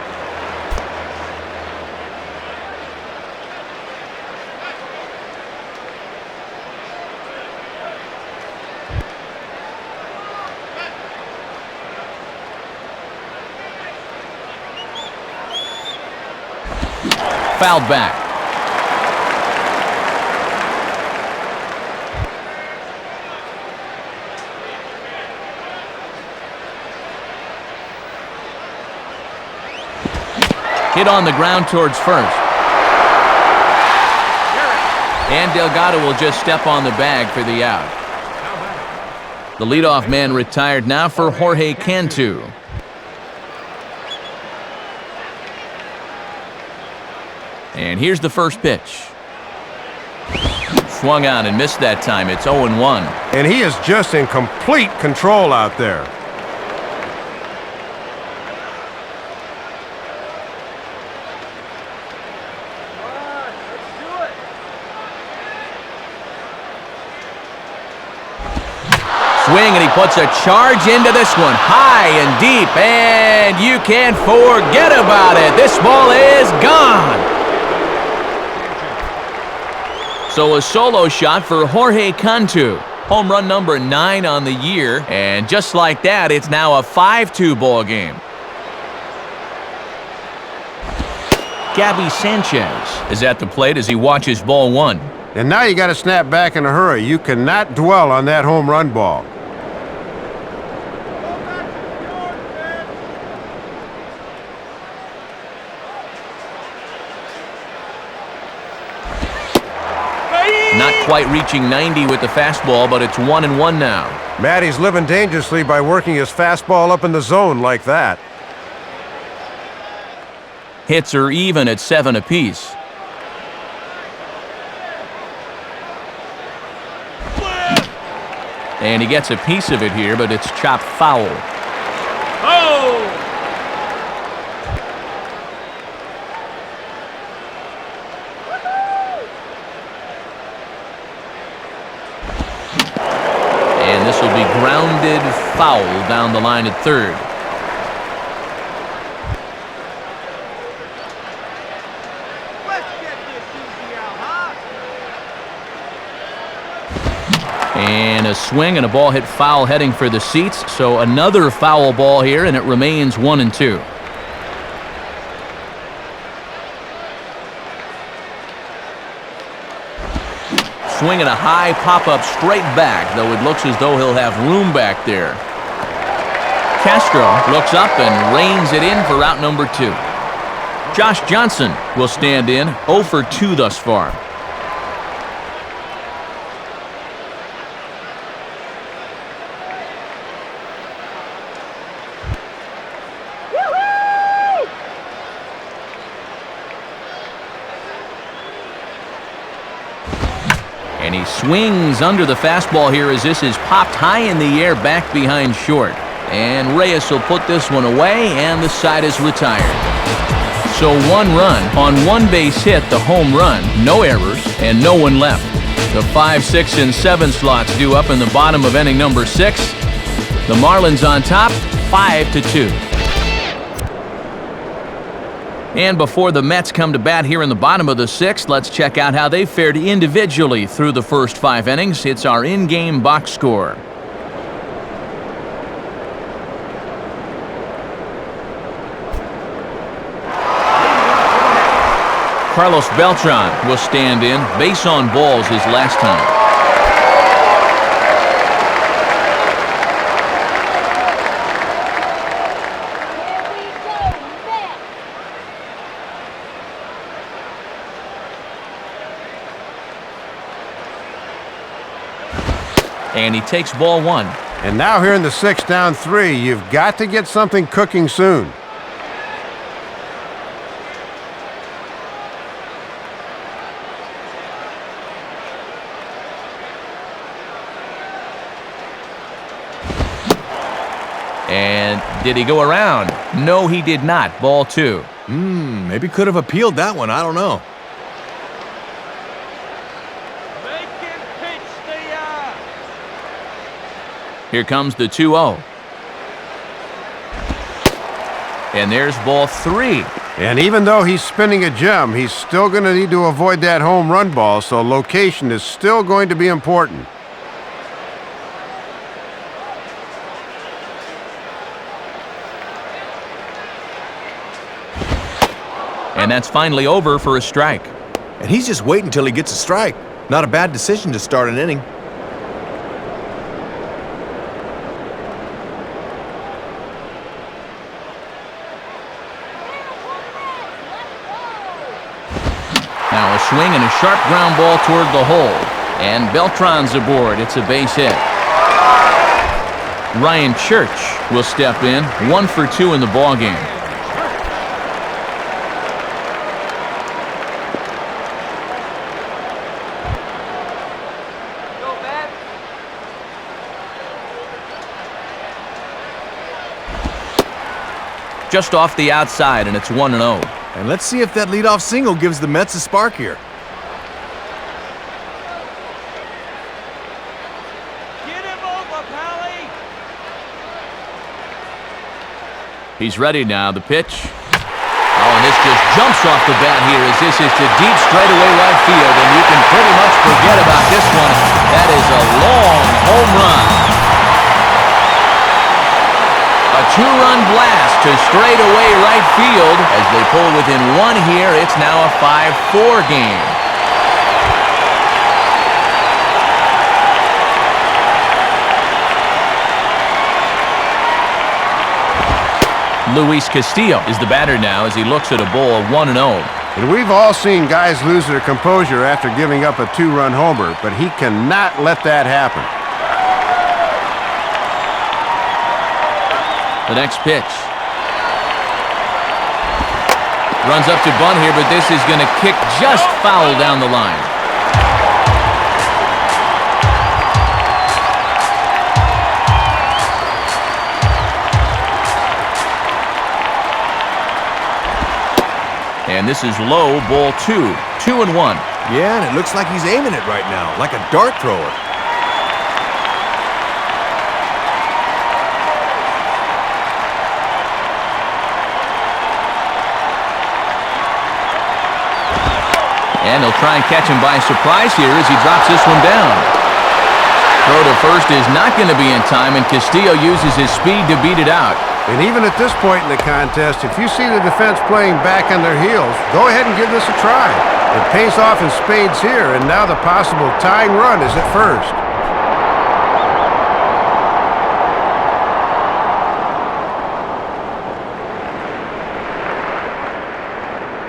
[SPEAKER 1] Fouled back. Hit on the ground towards first. And Delgado will just step on the bag for the out. The leadoff man retired now for Jorge Cantu. And here's the first pitch. Swung on and missed that time. It's 0-1.
[SPEAKER 3] And he is just in complete control out there.
[SPEAKER 1] Swing, and he puts a charge into this one. High and deep, and you can't forget about it. This ball is gone. So a solo shot for Jorge Cantu. Home run number 9 on the year. And just like that, it's now a 5-2 ball game. Gabby Sanchez is at the plate as he watches ball 1.
[SPEAKER 3] And now you got to snap back in a hurry. You cannot dwell on that home run ball.
[SPEAKER 1] Not quite reaching 90 with the fastball, but it's 1-1 now.
[SPEAKER 3] Matty's living dangerously by working his fastball up in the zone like that.
[SPEAKER 1] Hits are even at 7 apiece. And he gets a piece of it here, but it's chopped foul.
[SPEAKER 4] Oh!
[SPEAKER 1] And this will be grounded foul down the line at third. And a swing and a ball hit foul heading for the seats. So another foul ball here, and it remains 1-2. Swinging a high pop-up straight back, though it looks as though he'll have room back there. Castro looks up and reins it in for out number 2. Josh Johnson will stand in, 0 for 2 thus far. And he swings under the fastball here as this is popped high in the air back behind short. And Reyes will put this one away, and the side is retired. So 1 run on 1 base hit, the home run, no errors, and no one left. The 5, 6, and 7 slots due up in the bottom of inning number 6. The Marlins on top, 5-2. And before the Mets come to bat here in the bottom of the 6th, let's check out how they fared individually through the first 5 innings. It's our in-game box score. Carlos Beltran will stand in. Base on balls his last time. And he takes ball 1.
[SPEAKER 3] And now here in the 6th, down 3, you've got to get something cooking soon.
[SPEAKER 1] And did he go around? No, he did not. Ball 2.
[SPEAKER 2] Maybe could have appealed that one. I don't know.
[SPEAKER 1] Here comes the 2-0. And there's ball 3.
[SPEAKER 3] And even though he's spinning a gem, he's still going to need to avoid that home run ball, so location is still going to be important.
[SPEAKER 1] And that's finally over for a strike.
[SPEAKER 2] And he's just waiting until he gets a strike. Not a bad decision to start an inning.
[SPEAKER 1] Now a swing and a sharp ground ball toward the hole. And Beltran's aboard. It's a base hit. Ryan Church will step in. 1 for 2 in the ballgame. Just off the outside, and it's 1-0.
[SPEAKER 2] And let's see if that leadoff single gives the Mets a spark here.
[SPEAKER 4] Get him over, Pally!
[SPEAKER 1] He's ready now. The pitch. Oh, and this just jumps off the bat here as this is to deep straightaway right field, and you can pretty much forget about this one. That is a long home run. A two-run blast to straightaway right field. As they pull within one here, it's now a 5-4 game. Luis Castillo is the batter now as he looks at a ball 1-0.
[SPEAKER 3] And we've all seen guys lose their composure after giving up a two-run homer, but he cannot let that happen.
[SPEAKER 1] The next pitch. Runs up to bunt here, but this is going to kick just foul down the line. And this is low, ball 2. 2-1.
[SPEAKER 2] Yeah, and it looks like he's aiming it right now, like a dart thrower.
[SPEAKER 1] And they'll try and catch him by surprise here as he drops this one down. Throw to first is not going to be in time, and Castillo uses his speed to beat it out.
[SPEAKER 3] And even at this point in the contest, if you see the defense playing back on their heels, go ahead and give this a try. It pays off in spades here, and now the possible tying run is at first.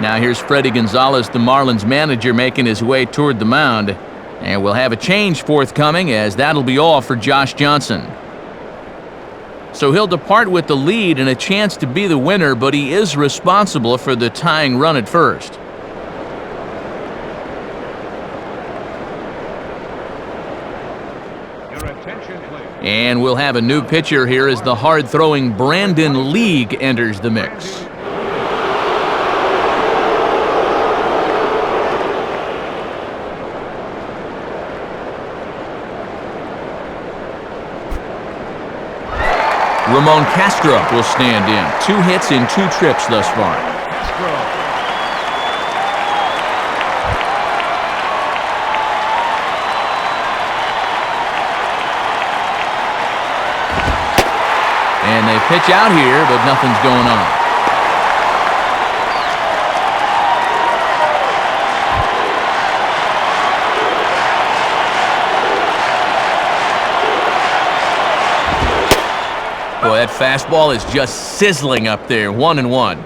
[SPEAKER 1] Now here's Freddie Gonzalez, the Marlins manager, making his way toward the mound. And we'll have a change forthcoming, as that'll be all for Josh Johnson. So he'll depart with the lead and a chance to be the winner, but he is responsible for the tying run at first. And we'll have a new pitcher here as the hard-throwing Brandon League enters the mix. Ramon Castro will stand in. 2 hits in 2 trips thus far. And they pitch out here, but nothing's going on. Boy, that fastball is just sizzling up there. 1-1.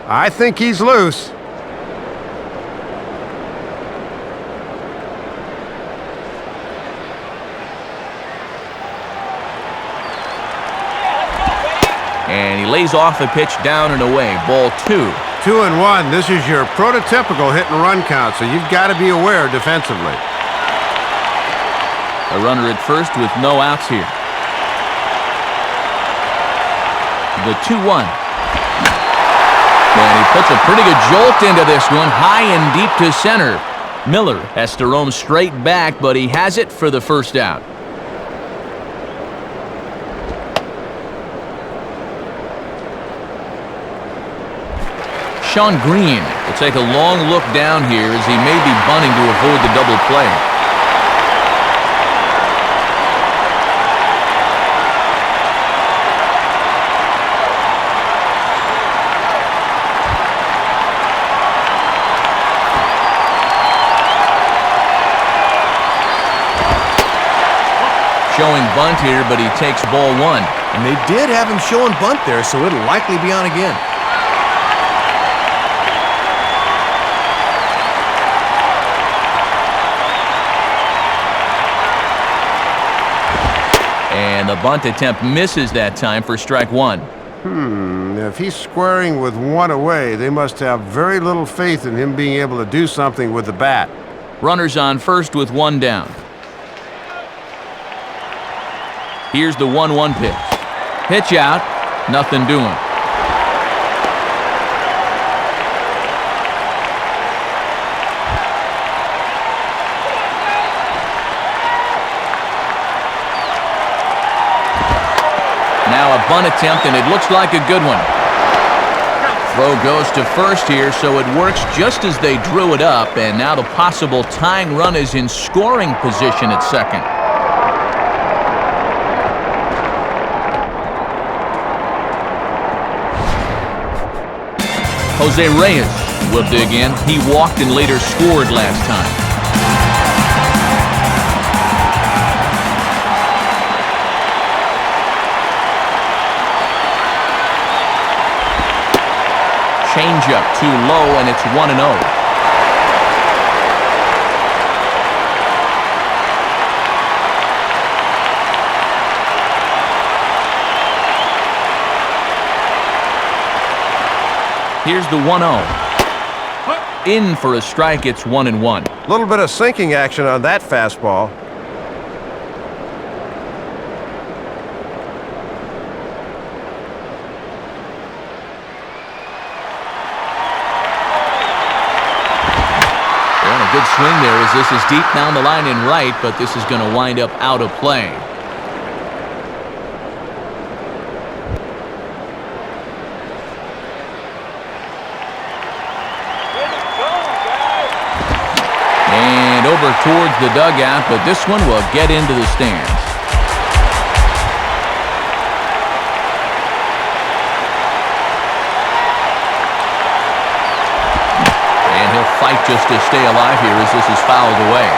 [SPEAKER 3] I think he's loose.
[SPEAKER 1] And he lays off the pitch down and away. Ball 2.
[SPEAKER 3] 2-1. This is your prototypical hit and run count, so you've got to be aware defensively.
[SPEAKER 1] A runner at first with no outs here. The 2-1. And he puts a pretty good jolt into this one, high and deep to center. Miller has to roam straight back, but he has it for the first out. Sean Green will take a long look down here as he may be bunting to avoid the double play. Showing bunt here, but he takes ball 1.
[SPEAKER 2] And they did have him showing bunt there, so it'll likely be on again.
[SPEAKER 1] And the bunt attempt misses that time for strike 1.
[SPEAKER 3] If he's squaring with 1 away, they must have very little faith in him being able to do something with the bat.
[SPEAKER 1] Runners on first with 1 down. Here's the 1-1 pitch. Pitch out, nothing doing. Now a bunt attempt, and it looks like a good one. Throw goes to first here, so it works just as they drew it up, and now the possible tying run is in scoring position at second. Jose Reyes will dig in. He walked and later scored last time. Changeup too low, and it's 1-0. Here's the 1-0. In for a strike, it's 1-1.
[SPEAKER 3] A little bit of sinking action on that fastball.
[SPEAKER 1] Good swing there as this is deep down the line in right, but this is going to wind up out of play. And over towards the dugout, but this one will get into the stands. Fight just to stay alive here as this is fouled away.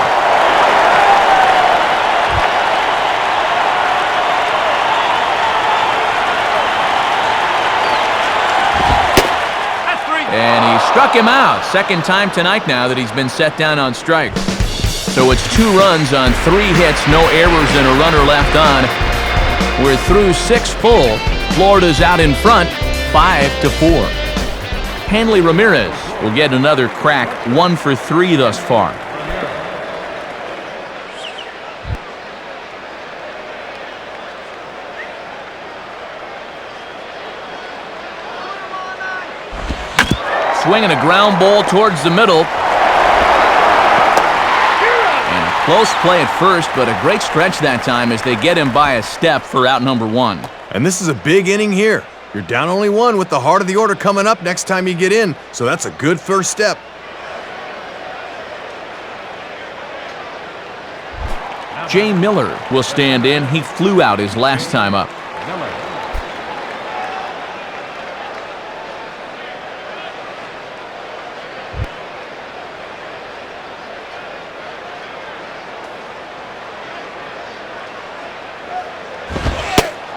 [SPEAKER 1] And he struck him out. Second time tonight now that he's been set down on strikes. So it's 2 runs on 3 hits, no errors and a runner left on. We're through 6 full. Florida's out in front, 5-4. Hanley Ramirez will get another crack, 1 for 3 thus far. Swinging a ground ball towards the middle. And a close play at first, but a great stretch that time as they get him by a step for out number 1.
[SPEAKER 2] And this is a big inning here. You're down only 1 with the heart of the order coming up next time you get in, so that's a good first step.
[SPEAKER 1] Jay Miller will stand in. He flew out his last time up.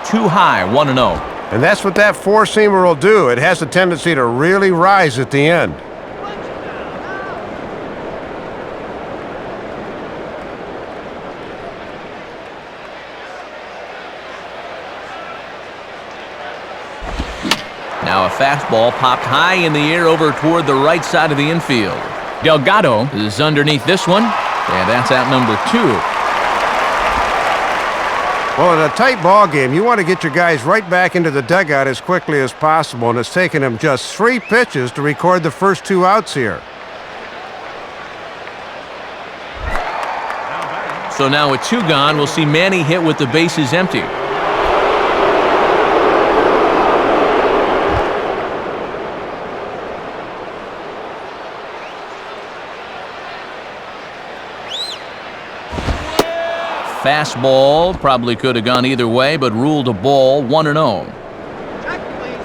[SPEAKER 1] Too high, 1-0.
[SPEAKER 3] And that's what that four-seamer will do. It has a tendency to really rise at the end.
[SPEAKER 1] Now a fastball popped high in the air over toward the right side of the infield. Delgado is underneath this one, and that's out number 2.
[SPEAKER 3] Well, in a tight ball game, you want to get your guys right back into the dugout as quickly as possible, and it's taken them just 3 pitches to record the first 2 outs here.
[SPEAKER 1] So now with 2 gone, we'll see Manny hit with the bases empty. Fastball probably could have gone either way, but ruled a ball, 1-0.
[SPEAKER 4] Check, please.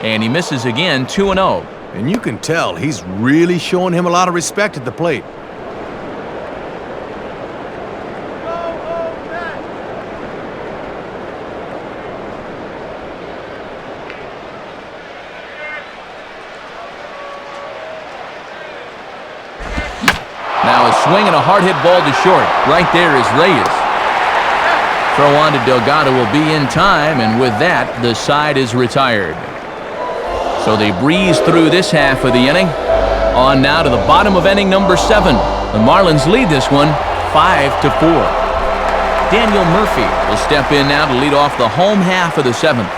[SPEAKER 1] And he misses again, 2-0.
[SPEAKER 2] And you can tell he's really showing him a lot of respect at the plate.
[SPEAKER 1] Swinging a hard hit ball to short. Right there is Reyes. Throw on to Delgado will be in time, and with that, the side is retired. So they breeze through this half of the inning. On now to the bottom of inning number 7. The Marlins lead this one 5-4. Daniel Murphy will step in now to lead off the home half of the 7th.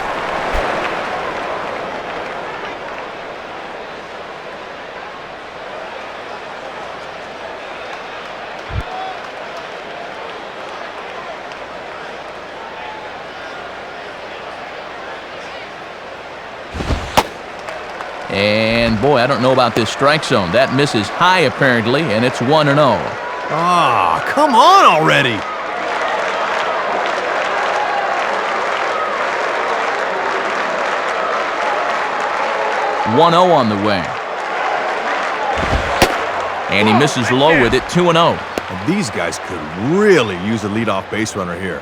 [SPEAKER 1] And boy, I don't know about this strike zone. That misses high apparently, and it's 1-0.
[SPEAKER 2] Ah, come on already!
[SPEAKER 1] .0 on the way. And he misses low with it, 2-0.
[SPEAKER 2] And these guys could really use a leadoff base runner here.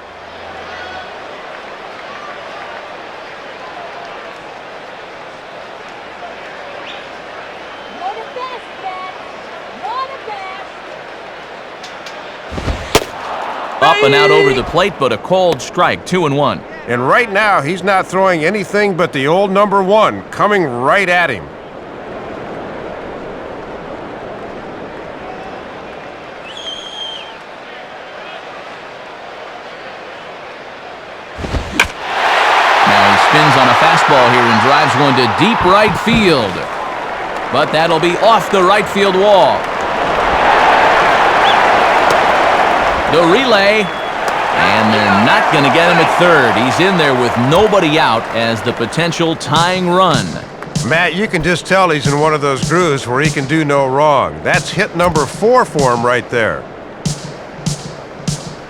[SPEAKER 5] You're the best, Matt. You're the best.
[SPEAKER 1] Up and out over the plate, but a called strike, 2-1.
[SPEAKER 3] And right now, he's not throwing anything but the old number one, coming right at him.
[SPEAKER 1] Spins on a fastball here and drives one to deep right field. But that'll be off the right field wall. The relay. And they're not going to get him at third. He's in there with nobody out as the potential tying run.
[SPEAKER 3] Matt, you can just tell he's in one of those grooves where he can do no wrong. That's hit number 4 for him right there.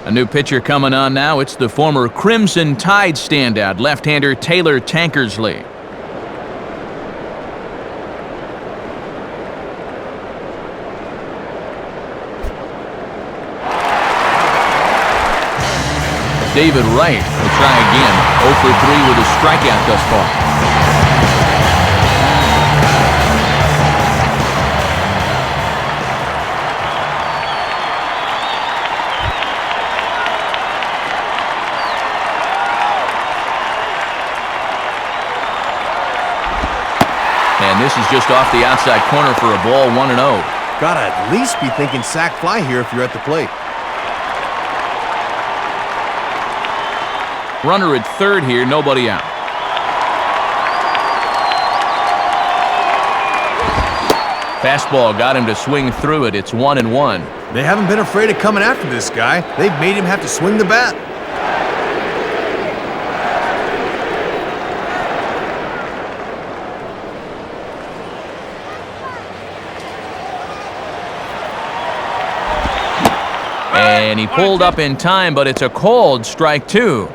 [SPEAKER 1] A new pitcher coming on now. It's the former Crimson Tide standout, left-hander Taylor Tankersley. David Wright will try again. 0 for 3 with a strikeout thus far. And this is just off the outside corner for a ball, 1-0.
[SPEAKER 2] Gotta at least be thinking sac fly here if you're at the plate.
[SPEAKER 1] Runner at third here, nobody out. Fastball got him to swing through it. It's 1-1.
[SPEAKER 2] They haven't been afraid of coming after this guy. They've made him have to swing the bat.
[SPEAKER 1] And he pulled up in time, but it's a called strike 2.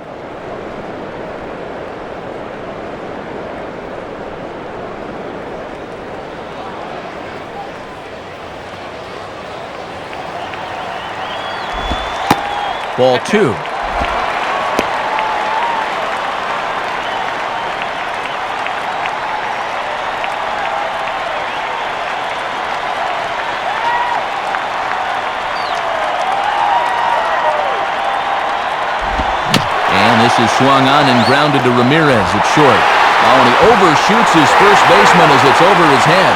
[SPEAKER 1] Ball 2. This is swung on and grounded to Ramirez at short. Oh, and he overshoots his first baseman as it's over his head.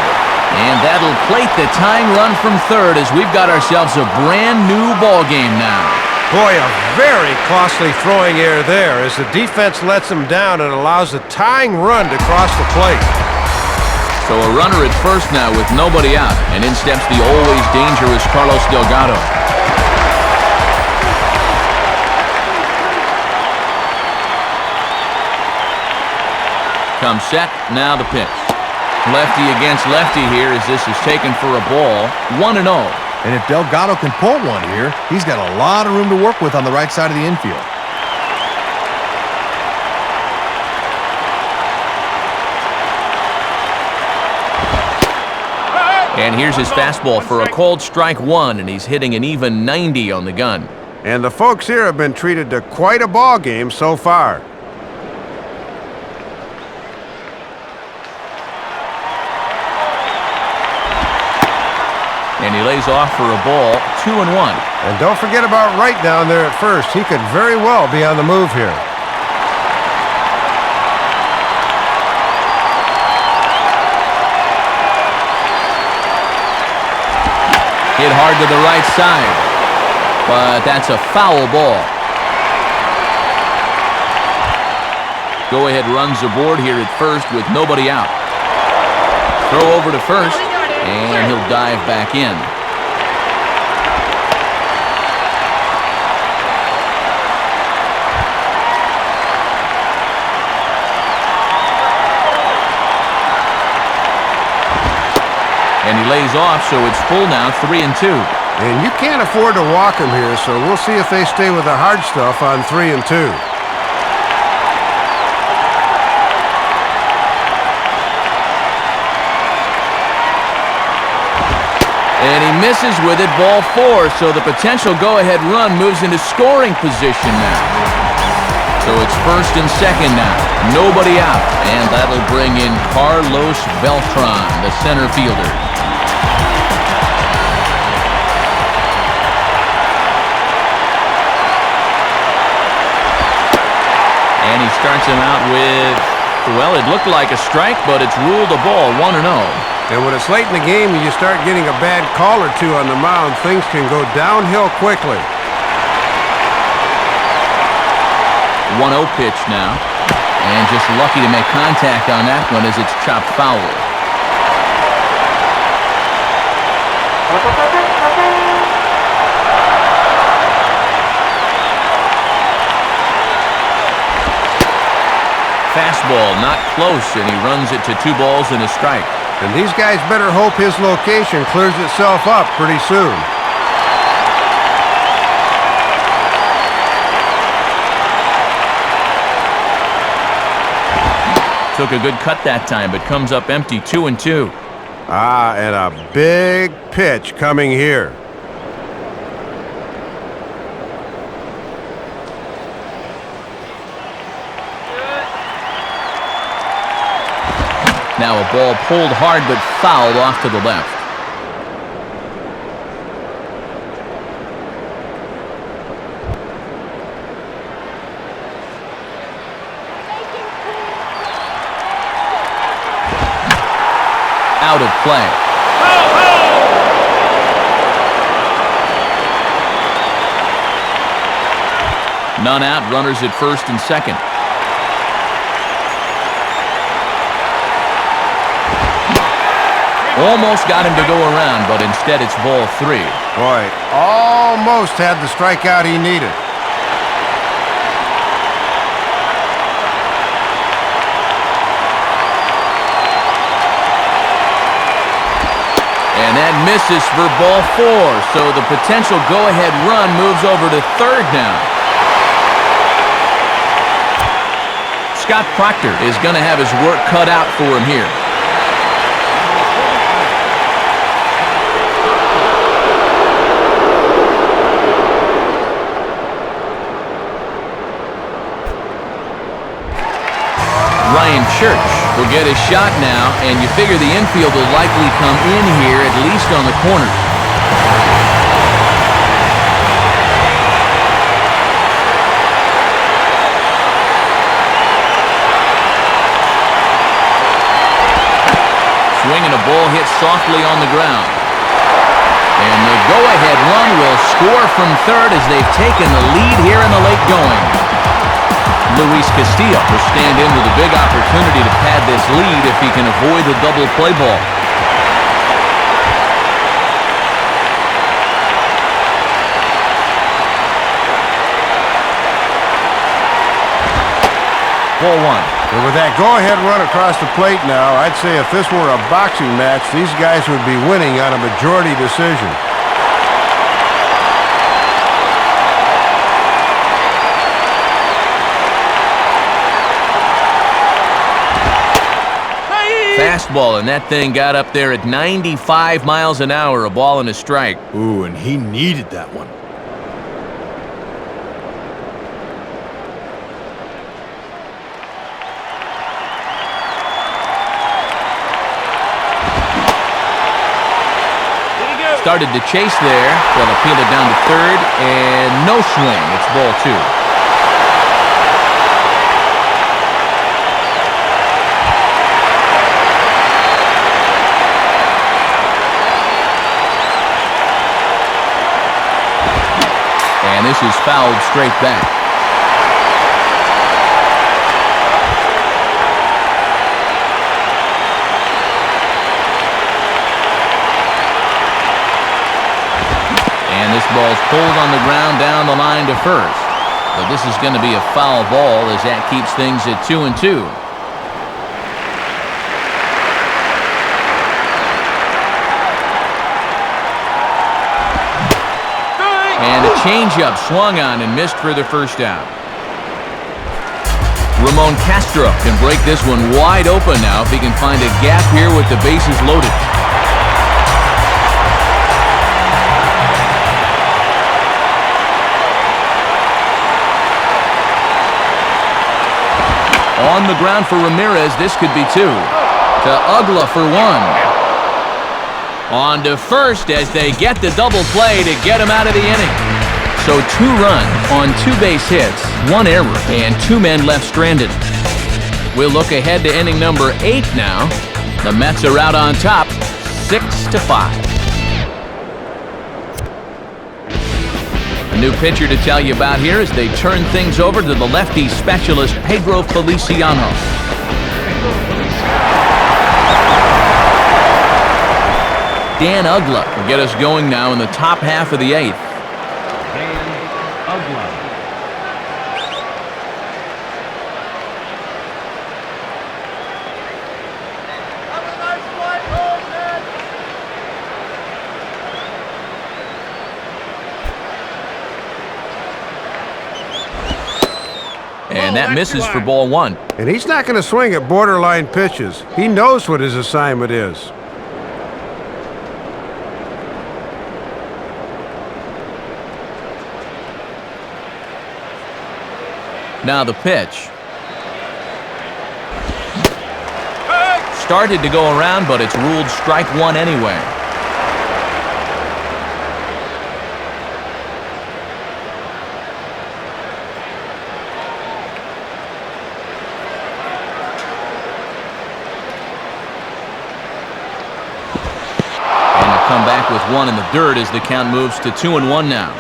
[SPEAKER 1] And that'll plate the tying run from third as we've got ourselves a brand new ball game now.
[SPEAKER 3] Boy, a very costly throwing error there as the defense lets him down and allows the tying run to cross the plate.
[SPEAKER 1] So a runner at first now with nobody out, and in steps the always dangerous Carlos Delgado. Comes set, now the pitch. Lefty against lefty here as this is taken for a ball, 1-0.
[SPEAKER 2] And if Delgado can pull one here, he's got a lot of room to work with on the right side of the infield.
[SPEAKER 1] And here's his fastball for a called strike 1, and he's hitting an even 90 on the gun.
[SPEAKER 3] And the folks here have been treated to quite a ball game so far.
[SPEAKER 1] And he lays off for a ball, 2-1.
[SPEAKER 3] And don't forget about Wright down there at first. He could very well be on the move here.
[SPEAKER 1] Hit hard to the right side, but that's a foul ball. Go-ahead runs aboard here at first with nobody out. Throw over to first, and he'll dive back in. He lays off, so it's full now, 3-2.
[SPEAKER 3] And you can't afford to walk him here, so we'll see if they stay with the hard stuff on 3-2.
[SPEAKER 1] And he misses with it, ball 4, so the potential go-ahead run moves into scoring position now. So it's first and second now, nobody out, and that'll bring in Carlos Beltran, the center fielder. And he starts him out with, well, it looked like a strike, but it's ruled a ball, 1-0.
[SPEAKER 3] And when it's late in the game and you start getting a bad call or two on the mound, things can go downhill quickly.
[SPEAKER 1] 1-0 pitch now. And just lucky to make contact on that one as it's chopped foul. Fastball not close, and he runs it to 2 balls and a strike.
[SPEAKER 3] And these guys better hope his location clears itself up pretty soon.
[SPEAKER 1] Took a good cut that time, but comes up empty, 2-2.
[SPEAKER 3] Ah, and a big pitch coming here.
[SPEAKER 1] Now a ball pulled hard but fouled off to the left. Out of play. None out, runners at first and second. Almost got him to go around, but instead it's ball 3.
[SPEAKER 3] Boy, almost had the strikeout he needed.
[SPEAKER 1] And that misses for ball 4, so the potential go-ahead run moves over to third now. Scott Proctor is going to have his work cut out for him here. Ryan Church will get his shot now, and you figure the infield will likely come in here, at least on the corner. Swinging a ball hit softly on the ground. And the go-ahead run will score from third as they've taken the lead here in the late going. Luis Castillo will stand in with a big opportunity to pad this lead if he can avoid the double play ball. Ball 1.
[SPEAKER 3] But with that go-ahead run across the plate now, I'd say if this were a boxing match, these guys would be winning on a majority decision.
[SPEAKER 1] Fastball, and that thing got up there at 95 miles an hour, a ball and a strike.
[SPEAKER 2] Ooh, and he needed that one.
[SPEAKER 1] Started to chase there. They'll appeal it down to third, and no swing. It's ball 2. And this is fouled straight back. And this ball's pulled on the ground down the line to first. But this is going to be a foul ball as that keeps things at 2-2. changeup swung on and missed for the first out. Ramon Castro can break this one wide open now if he can find a gap here with the bases loaded. On the ground for Ramirez, this could be two. To Ugla for one. On to first as they get the double play to get him out of the inning. So 2 runs on 2 base hits, 1 error, and 2 men left stranded. We'll look ahead to inning number 8 now. The Mets are out on top, 6-5. A new pitcher to tell you about here as they turn things over to the lefty specialist Pedro Feliciano. Dan Ugla will get us going now in the top half of the 8th. And that misses for ball 1.
[SPEAKER 3] And he's not going to swing at borderline pitches. He knows what his assignment is.
[SPEAKER 1] Now the pitch. Started to go around, but it's ruled strike 1 anyway. Come back with 1 in the dirt as the count moves to 2-1 now.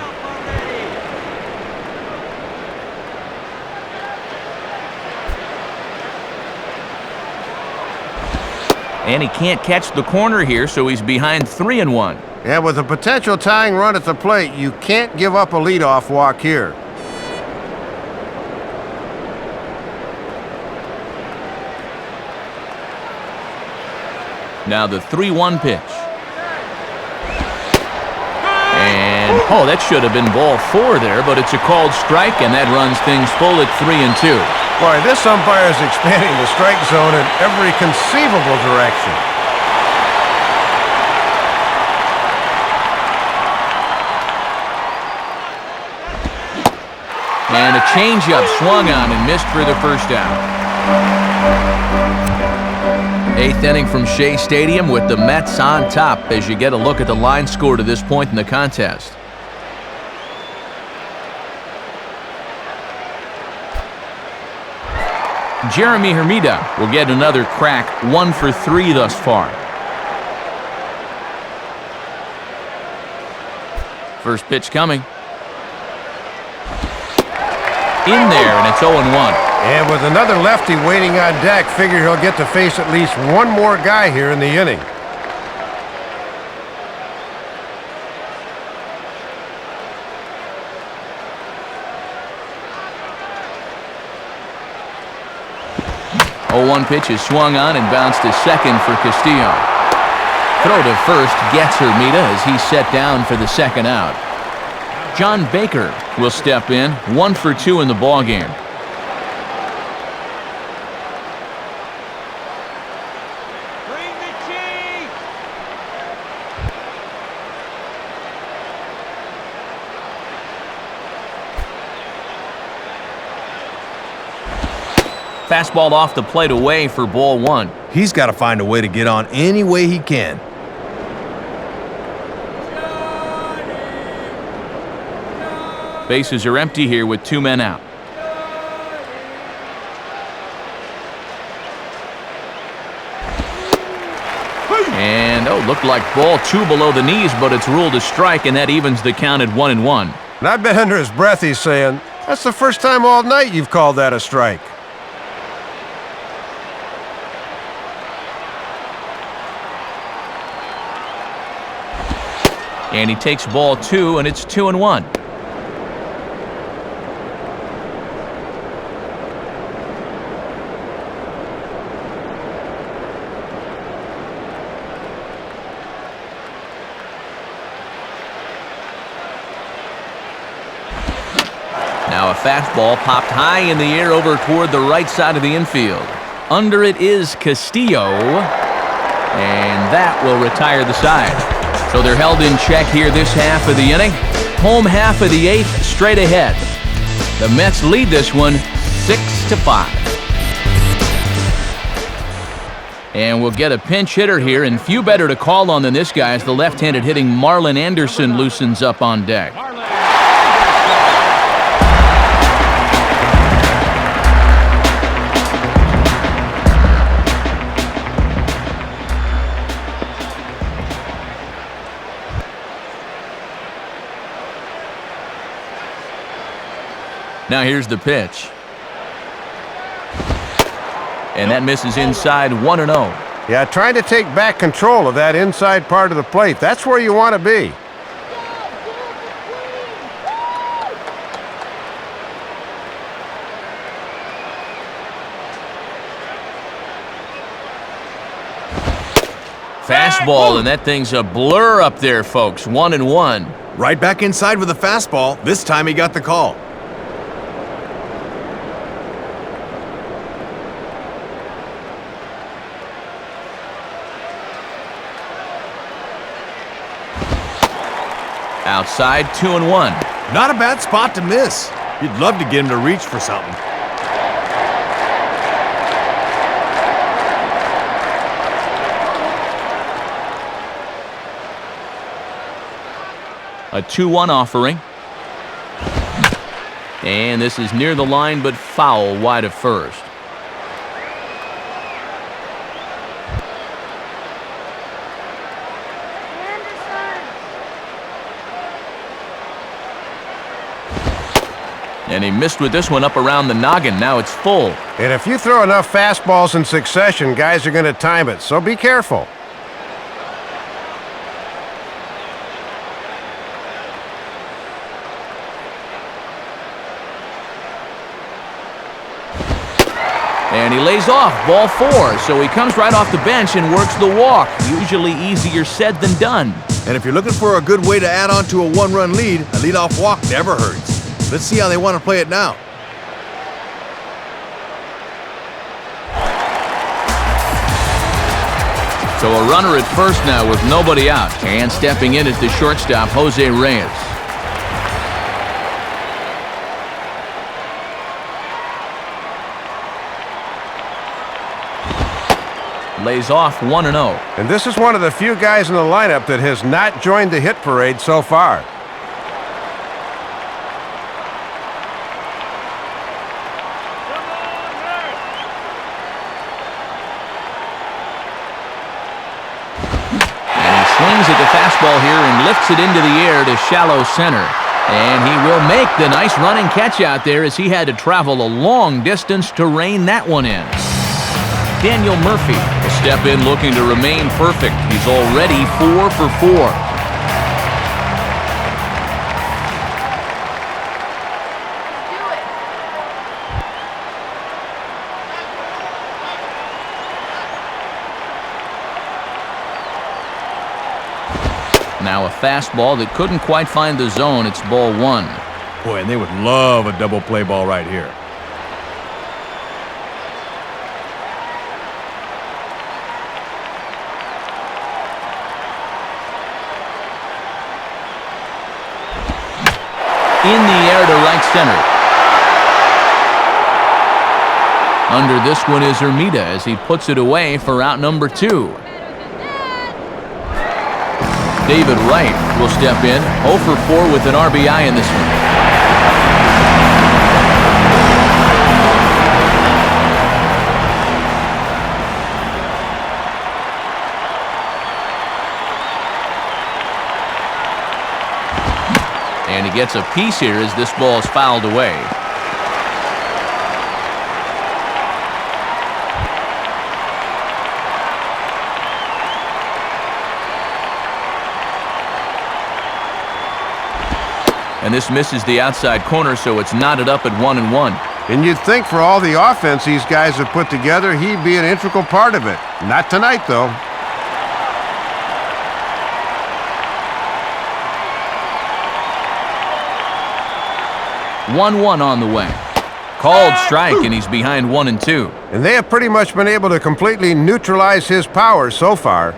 [SPEAKER 1] And he can't catch the corner here, so he's behind 3-1.
[SPEAKER 3] Yeah, with a potential tying run at the plate, you can't give up a leadoff walk here.
[SPEAKER 1] Now the 3-1 pitch. And, oh, that should have been ball 4 there, but it's a called strike, and that runs things full at 3-2.
[SPEAKER 3] Boy, this umpire is expanding the strike zone in every conceivable direction.
[SPEAKER 1] And a changeup swung on and missed for the first out. 8th inning from Shea Stadium with the Mets on top as you get a look at the line score to this point in the contest. Jeremy Hermida will get another crack, 1 for 3 thus far. First pitch coming. In there, and it's 0-1.
[SPEAKER 3] And with another lefty waiting on deck, figure he'll get to face at least one more guy here in the inning.
[SPEAKER 1] Oh, 1 pitch is swung on and bounced to second for Castillo. Throw to first gets Hermida as he's set down for the second out. John Baker will step in, 1 for 2 in the ballgame.
[SPEAKER 4] Bring the cheese!
[SPEAKER 1] Fastball off the plate away for ball 1.
[SPEAKER 2] He's got to find a way to get on any way he can.
[SPEAKER 1] Bases are empty here with 2 men out. And, oh, looked like ball 2 below the knees, but it's ruled a strike, and that evens the count at 1-1.
[SPEAKER 3] And I bet under his breath he's saying, that's the first time all night you've called that a strike.
[SPEAKER 1] And he takes ball 2, and it's 2-1. fastball popped high in the air over toward the right side of the infield. Under it is Castillo, and that will retire the side. So they're held in check here this half of the inning. Home half of the 8th straight ahead. The Mets lead this one 6-5. And we'll get a pinch hitter here, and few better to call on than this guy as the left-handed hitting Marlin Anderson loosens up on deck. Now here's the pitch. And that misses inside 1-0.
[SPEAKER 3] Yeah, trying to take back control of that inside part of the plate. That's where you want to be.
[SPEAKER 1] Fastball, and that thing's a blur up there, folks. 1-1.
[SPEAKER 2] Right back inside with a fastball. This time he got the call.
[SPEAKER 1] Outside, 2-1.
[SPEAKER 2] Not a bad spot to miss. You'd love to get him to reach for something.
[SPEAKER 1] A 2-1 offering. And this is near the line, but foul wide of first. And he missed with this one up around the noggin. Now it's full.
[SPEAKER 3] And if you throw enough fastballs in succession, guys are going to time it, so be careful.
[SPEAKER 1] And he lays off, ball 4. So he comes right off the bench and works the walk. Usually easier said than done.
[SPEAKER 2] And if you're looking for a good way to add on to a one-run lead, a leadoff walk never hurts. Let's see how they want to play it now.
[SPEAKER 1] So a runner at first now with nobody out. And stepping in is the shortstop, Jose Reyes. Lays off 1-0.
[SPEAKER 3] And this is one of the few guys in the lineup that has not joined the hit parade so far.
[SPEAKER 1] Swings at the fastball here and lifts it into the air to shallow center. And he will make the nice running catch out there as he had to travel a long distance to rein that one in. Daniel Murphy will step in looking to remain perfect. He's already 4 for 4. Now a fastball that couldn't quite find the zone. It's ball 1.
[SPEAKER 2] Boy, and they would love a double play ball right here.
[SPEAKER 1] In the air to right center. Under this one is Ermita as he puts it away for out number 2. David Wright will step in, 0 for 4 with an RBI in this one. And he gets a piece here as this ball is fouled away. And this misses the outside corner, so it's knotted up at 1-1.
[SPEAKER 3] And you'd think for all the offense these guys have put together, he'd be an integral part of it. Not tonight, though.
[SPEAKER 1] 1-1 on the way. Called strike, and he's behind 1-2.
[SPEAKER 3] And they have pretty much been able to completely neutralize his power so far.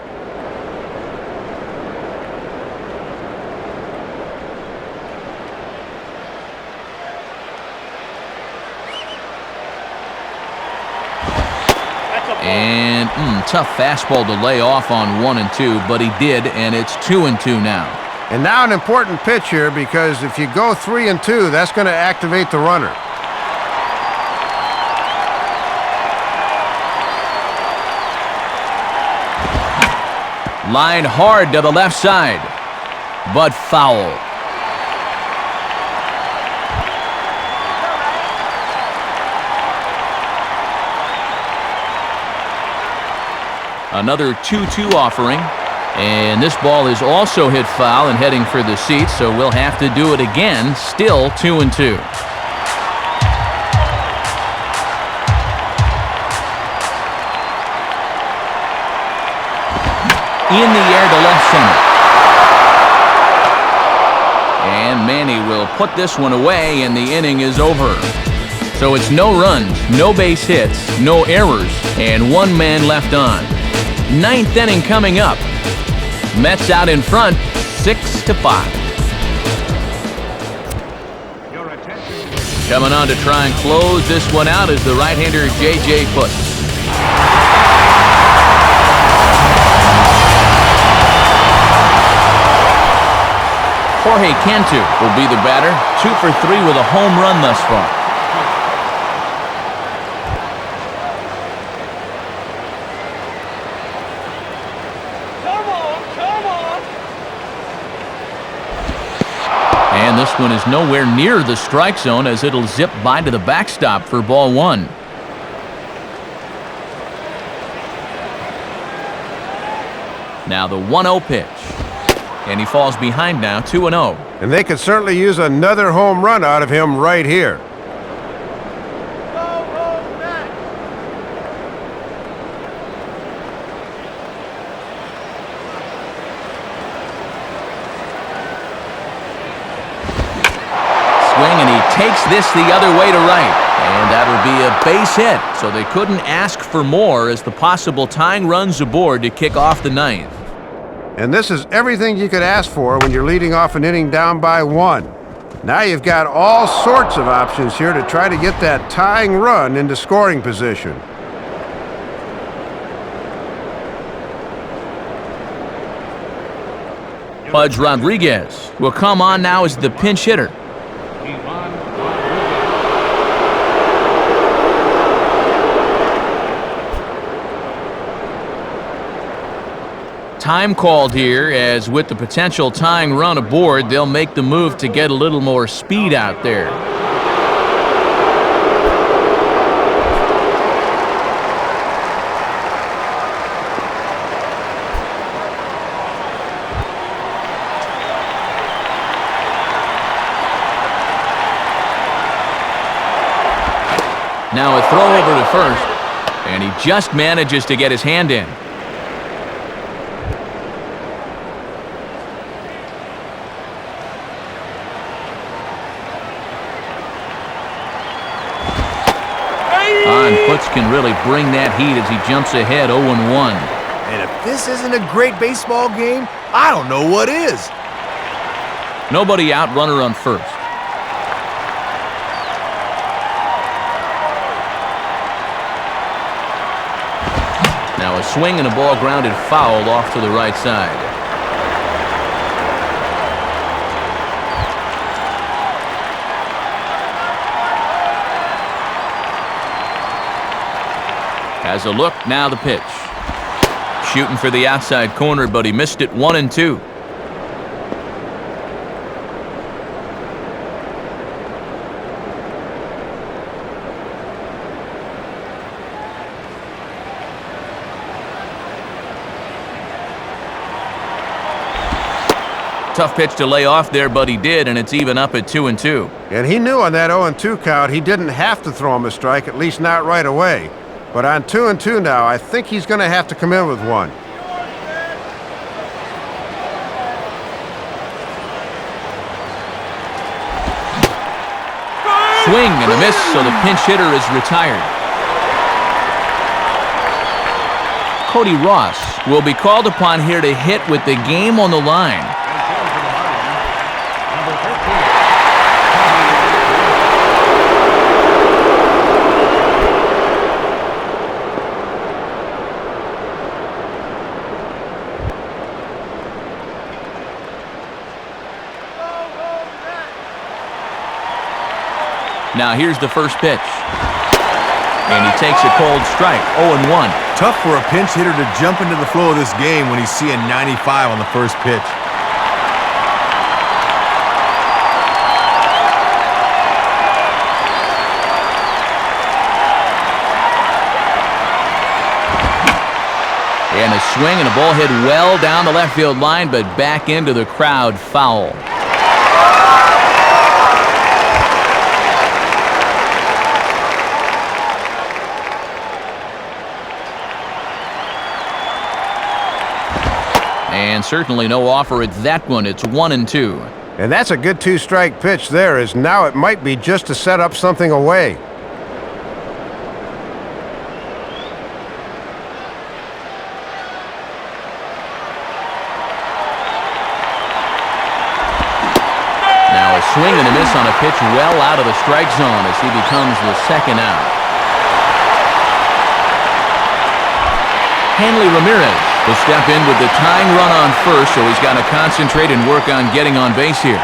[SPEAKER 1] And tough fastball to lay off on 1-2, but he did, and it's 2-2 now.
[SPEAKER 3] And now an important pitch here, because if you go 3-2, that's going to activate the runner.
[SPEAKER 1] Line hard to the left side, but foul. Another 2-2 offering, and this ball is also hit foul and heading for the seats, so we'll have to do it again. Still 2-2. In the air to left center. And Manny will put this one away, and the inning is over. So it's no runs, no base hits, no errors, and one man left on. Ninth inning coming up. Mets out in front, 6-5. Coming on to try and close this one out is the right-hander J.J. Putz. Jorge Cantu will be the batter, 2 for 3 with a home run thus far. And this one is nowhere near the strike zone, as it'll zip by to the backstop for ball 1. Now the 1-0 pitch. And he falls behind now, 2-0.
[SPEAKER 3] And they could certainly use another home run out of him right here.
[SPEAKER 1] Swing, and he takes this the other way to right. And that'll be a base hit, so they couldn't ask for more as the possible tying runs aboard to kick off the ninth.
[SPEAKER 3] And this is everything you could ask for when you're leading off an inning down by 1. Now you've got all sorts of options here to try to get that tying run into scoring position.
[SPEAKER 1] Pudge Rodriguez will come on now as the pinch hitter. Time called here, as with the potential tying run aboard, they'll make the move to get a little more speed out there. Now a throw over to first, and he just manages to get his hand in. Putz can really bring that heat as he jumps ahead 0-1.
[SPEAKER 2] And if this isn't a great baseball game, I don't know what is.
[SPEAKER 1] Nobody out, runner on first. Now a swing and a ball grounded foul off to the right side. Has a look, now the pitch. Shooting for the outside corner, but he missed it 1-2. Tough pitch to lay off there, but he did, and it's even up at 2-2.
[SPEAKER 3] And he knew on that 0-2 count he didn't have to throw him a strike, at least not right away. But on 2-2 now, I think he's going to have to come in with one.
[SPEAKER 1] swing and a miss, so the pinch hitter is retired. Cody Ross will be called upon here to hit with the game on the line. Now here's the first pitch. And he takes a cold strike, 0-1.
[SPEAKER 2] Tough for a pinch hitter to jump into the flow of this game when he's seeing 95 on the first pitch.
[SPEAKER 1] And a swing and a ball hit well down the left field line, but back into the crowd, foul. And certainly no offer at that one. It's 1-2.
[SPEAKER 3] And that's a good two-strike pitch there, as now it might be just to set up something away.
[SPEAKER 1] Now a swing and a miss on a pitch well out of the strike zone as he becomes the second out. Hanley Ramirez will step in with the tying run on first, so he's got to concentrate and work on getting on base here.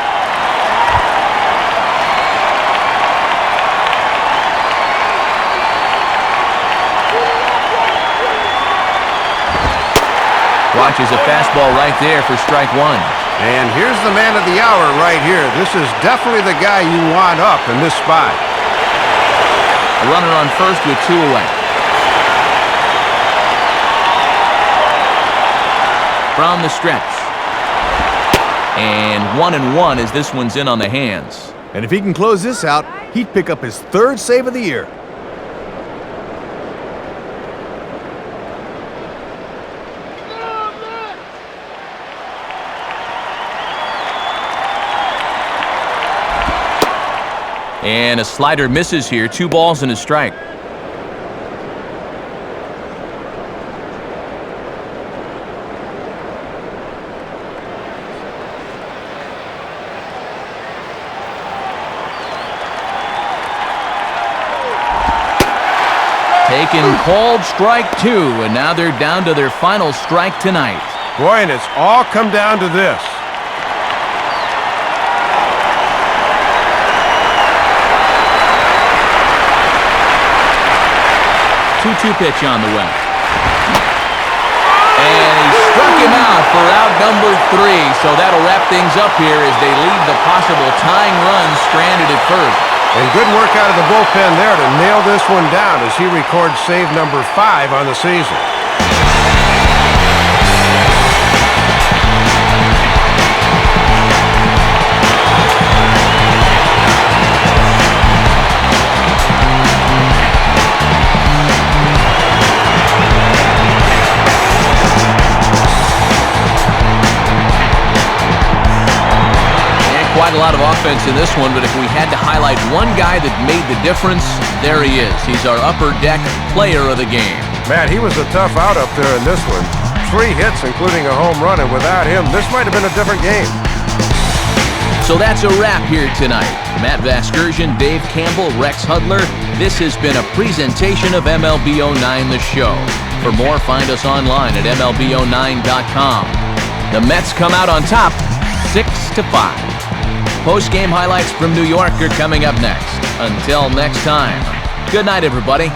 [SPEAKER 1] Watches a fastball right there for strike one.
[SPEAKER 3] And here's the man of the hour right here. This is definitely the guy you want up in this spot.
[SPEAKER 1] A runner on first with two away. From the stretch. And 1-1 as this one's in on the hands.
[SPEAKER 2] And if he can close this out, he'd pick up his third save of the year.
[SPEAKER 1] And a slider misses here. 2 balls and a strike. Taken called strike 2, and now they're down to their final strike tonight.
[SPEAKER 3] Boy, and it's all come down to this.
[SPEAKER 1] 2-2 pitch on the way. And he struck him out for out number 3, so that'll wrap things up here as they leave the possible tying run stranded at first.
[SPEAKER 3] And good work out of the bullpen there to nail this one down as he records save number 5 on the season.
[SPEAKER 1] Quite a lot of offense in this one, but if we had to highlight one guy that made the difference, there he is. He's our upper deck player of the game.
[SPEAKER 3] Man, he was a tough out up there in this one. 3 hits, including a home run, and without him, this might have been a different game.
[SPEAKER 1] So that's a wrap here tonight. Matt Vasgersian, Dave Campbell, Rex Hudler. This has been a presentation of MLB 09 The Show. For more, find us online at MLB09.com. The Mets come out on top, 6-5. Post-game highlights from New York are coming up next. Until next time, good night, everybody.